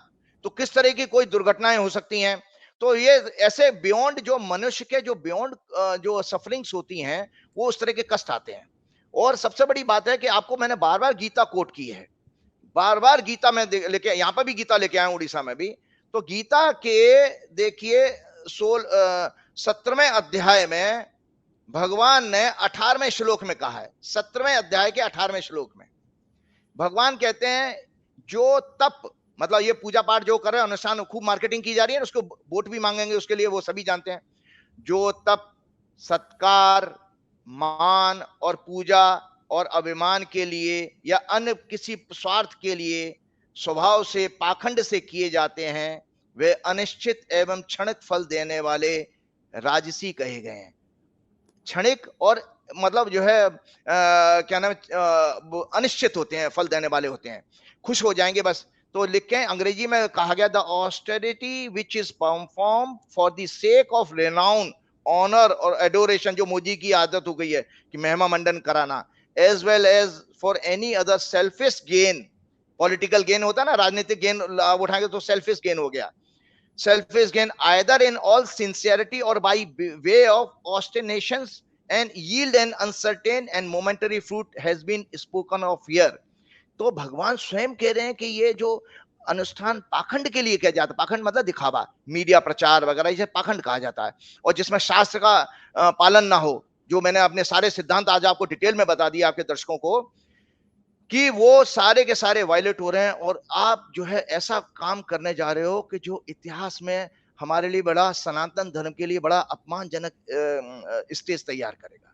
तो किस तरह की कोई दुर्घटनाएं हो सकती हैं। तो ये ऐसे बियॉन्ड जो मनुष्य के जो बियॉन्ड जो सफरिंग्स होती हैं, वो उस तरह के कष्ट आते हैं। और सबसे बड़ी बात है कि आपको मैंने बार बार गीता कोट की है, बार बार गीता में लेके, यहाँ पर भी गीता लेके आया उड़ीसा में भी। तो गीता के देखिए 17वें अध्याय में भगवान ने 18वें श्लोक में कहा है, 17वें अध्याय के 18वें श्लोक में भगवान कहते हैं, जो तप, मतलब ये पूजा पाठ जो कर रहे हैं, अनुष्ठान खूब मार्केटिंग की जा रही है, उसको वोट भी मांगेंगे उसके लिए, वो सभी जानते हैं। जो तप, सत्कार, मान और पूजा और अभिमान के लिए या अन्य किसी स्वार्थ के लिए स्वभाव से पाखंड से किए जाते हैं, वे अनिश्चित एवं क्षणिक फल देने वाले राजसी कहे गए हैं। क्षणिक और मतलब जो है क्या नाम, अनिश्चित होते हैं, फल देने वाले होते हैं, खुश हो जाएंगे बस। तो लिखे अंग्रेजी में कहा गया, the austerity which is perform for the sake of renown, honour और एडोरेशन, जो मोदी की आदत हो गई है कि महिमा मंडन कराना, as well as for any other selfish gain. Political gain होता है ना, राजनीतिक गेन उठाएंगे तो सेल्फिश गेन हो गया। Selfish gain either in all sincerity or by way of ostentations and yield an uncertain and momentary fruit has been spoken of here। तो भगवान स्वयं कह रहे हैं कि ये जो अनुष्ठान पाखंड के लिए किया जाता है, पाखंड मतलब दिखावा, मीडिया प्रचार वगैरह, इसे पाखंड कहा जाता है, और जिसमें शास्त्र का पालन ना हो, जो मैंने अपने सारे सिद्धांत आज आपको डिटेल में बता दिया आपके दर्शकों को, कि वो सारे के सारे वायलेट हो रहे हैं, और आप जो है ऐसा काम करने जा रहे हो कि जो इतिहास में हमारे लिए बड़ा, सनातन धर्म के लिए बड़ा अपमानजनक स्टेज तैयार करेगा।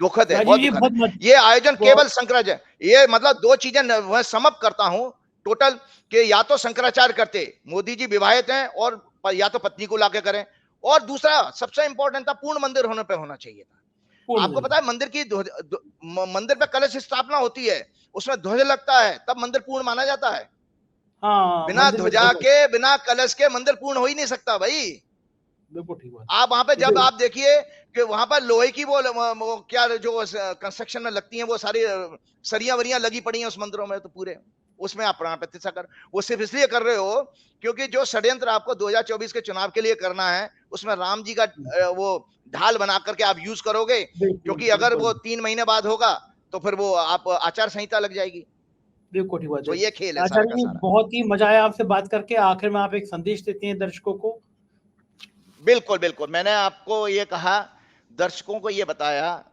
दुखद है, बहुत दुखद है। ये आयोजन केवल शंकराचार्य, ये मतलब दो चीजें मैं समअप करता हूं टोटल, कि या तो शंकराचार्य करते, मोदी जी विवाहित हैं, और या तो पत्नी को लाके करें, और दूसरा सबसे इंपॉर्टेंट था, पूर्ण मंदिर होने पे होना चाहिए था। आपको पता है मंदिर पे कलश स्थापना होती है, उसमें ध्वज लगता है, तब मंदिर पूर्ण माना जाता है। हाँ, बिना ध्वजा के, बिना कलश के मंदिर पूर्ण हो ही नहीं सकता भाई। बिल्कुल ठीक बात। आप वहां पे जब आप देखिए कि वहां पर लोहे की वो क्या जो कंस्ट्रक्शन में लगती हैं, वो सारी सरियां वरियां लगी पड़ी हैं उस मंदिरों में, तो पूरे उसमें आप प्राण प्रतिष्ठा कर, वो सिर्फ इसलिए कर रहे हो क्योंकि जो षड्यंत्र आपको 2024 के चुनाव के लिए करना है, उसमें राम जी का वो ढाल बना करके आप यूज करोगे, क्योंकि अगर वो 3 महीने बाद होगा तो फिर वो आप आचार संहिता लग जाएगी। बिल्कुल ठीक बात है। तो ये खेल है आचार्य सारा का जी, सारा। बहुत ही मजा आया आपसे बात करके। आखिर में आप एक संदेश देते हैं दर्शकों को? बिल्कुल बिल्कुल, मैंने आपको ये कहा, दर्शकों को ये बताया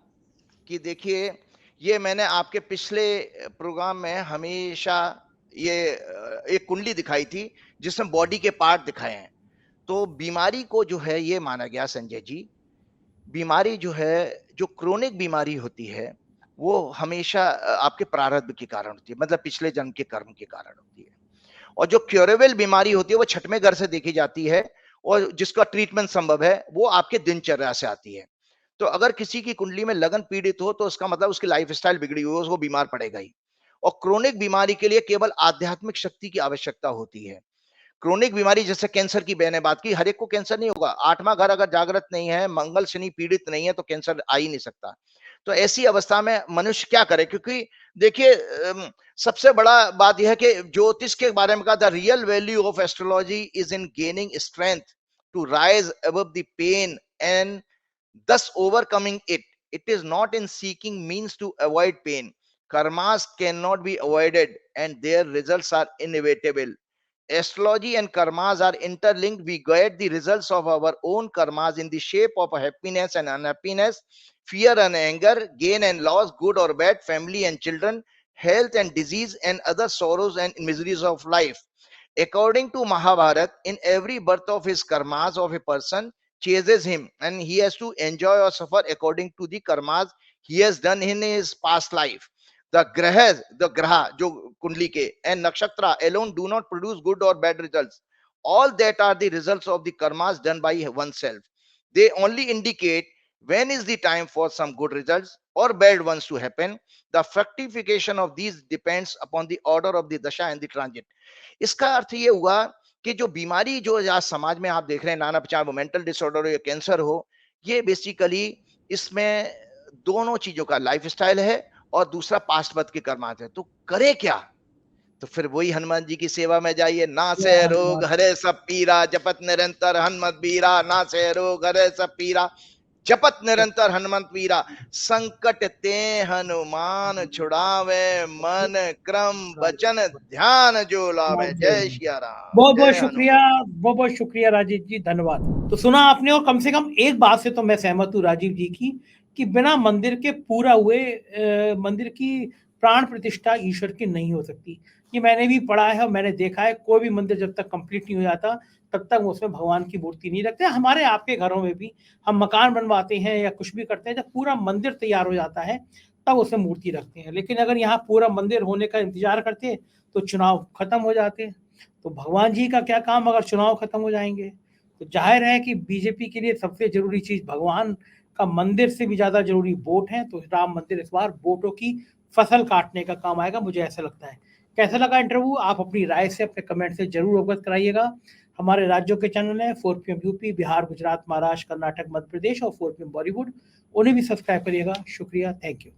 कि देखिए, ये मैंने आपके पिछले प्रोग्राम में हमेशा ये एक कुंडली दिखाई थी जिसमें बॉडी के पार्ट दिखाए हैं। तो बीमारी को जो है ये माना गया संजय जी, बीमारी जो है, जो क्रोनिक बीमारी होती है, वो हमेशा आपके प्रारब्ध के कारण होती है, मतलब पिछले जन्म के कर्म के कारण होती है। और जो क्योरेबल बीमारी होती है वो छठवें घर से देखी जाती है, और जिसका ट्रीटमेंट संभव है वो आपके दिनचर्या से आती है। तो अगर किसी की कुंडली में लगन पीड़ित हो तो उसका मतलब उसकी लाइफस्टाइल बिगड़ी हुई है, उसको बीमार पड़ेगा ही। और क्रोनिक बीमारी के लिए केवल आध्यात्मिक शक्ति की आवश्यकता होती है। क्रोनिक बीमारी जैसे कैंसर की मैंने बात की, हर एक को कैंसर नहीं होगा। आठवां घर अगर जागृत नहीं है, मंगल शनि पीड़ित नहीं है, तो कैंसर आ ही नहीं सकता। तो ऐसी अवस्था में मनुष्य क्या करे? क्योंकि देखिए सबसे बड़ा बात यह है कि ज्योतिष के बारे में कहा, the real value of astrology is in gaining strength to rise above the pain and thus overcoming it. It is not in seeking means to avoid pain. Karmas cannot be avoided and their results are inevitable. Astrology and karmas are interlinked. We get the results of our own karmas in the shape of happiness and unhappiness, fear and anger, gain and loss, good or bad, family and children, health and disease, and other sorrows and miseries of life. According to Mahabharata, in every birth of his karmas of a person chases him, and he has to enjoy or suffer according to the karmas he has done in his past life. The graha, jo kundli ke, and nakshatra alone do not produce good or bad results. All that are the results of the karmas done by oneself. They only indicate when is the time for some good results or bad ones to happen. The fructification of these depends upon the order of the dasha and the transit. इसका अर्थ ये हुआ कि जो बीमारी जो आज समाज में आप देख रहे हैं, नाना, चाहे वो मेंटल डिसऑर्डर हो या कैंसर हो, ये बेसिकली इसमें दोनों चीजों का लाइफस्टाइल है और दूसरा पास्ट बर्थ के कर्मांत है। तो करे क्या? तो फिर वही हनुमान जी की सेवा में जाइए। ना से रोग हरे सब पीरा, जपत निरंतर हनुमत बीरा। ना से रोग हरे सब पीरा, जपत निरंतर हनुमंत वीरा। संकट ते हनुमान छुड़ावे, मन क्रम वचन ध्यान जो लावे। जय श्री राम। बहुत बहुत शुक्रिया, बहुत बहुत शुक्रिया राजीव जी, धन्यवाद। तो सुना आपने, और कम से कम एक बात से तो मैं सहमत हूँ राजीव जी की, कि बिना मंदिर के पूरा हुए मंदिर की प्राण प्रतिष्ठा ईश्वर की नहीं हो सकती। ये मैंने भी पढ़ा है और मैंने देखा है, कोई भी मंदिर जब तक कंप्लीट नहीं हो जाता तब तक उसमें भगवान की मूर्ति नहीं रखते। हमारे आपके घरों में भी हम मकान बनवाते हैं या कुछ भी करते हैं, जब पूरा मंदिर तैयार हो जाता है तब उसमें मूर्ति रखते हैं। लेकिन अगर यहाँ पूरा मंदिर होने का इंतजार करते तो चुनाव खत्म हो जाते। तो भगवान जी का क्या काम अगर चुनाव खत्म हो जाएंगे? तो जाहिर है कि बीजेपी के लिए सबसे जरूरी चीज भगवान का मंदिर से भी ज्यादा जरूरी वोट है। तो राम मंदिर इस बार वोटों की फसल काटने का काम आएगा, मुझे ऐसा लगता है। कैसा लगा इंटरव्यू? आप अपनी राय से, अपने कमेंट से जरूर अवगत कराइएगा। हमारे राज्यों के चैनल हैं 4PM यूपी, बिहार, गुजरात, महाराष्ट्र, कर्नाटक, मध्य प्रदेश और 4PM बॉलीवुड, उन्हें भी सब्सक्राइब करिएगा। शुक्रिया, थैंक यू।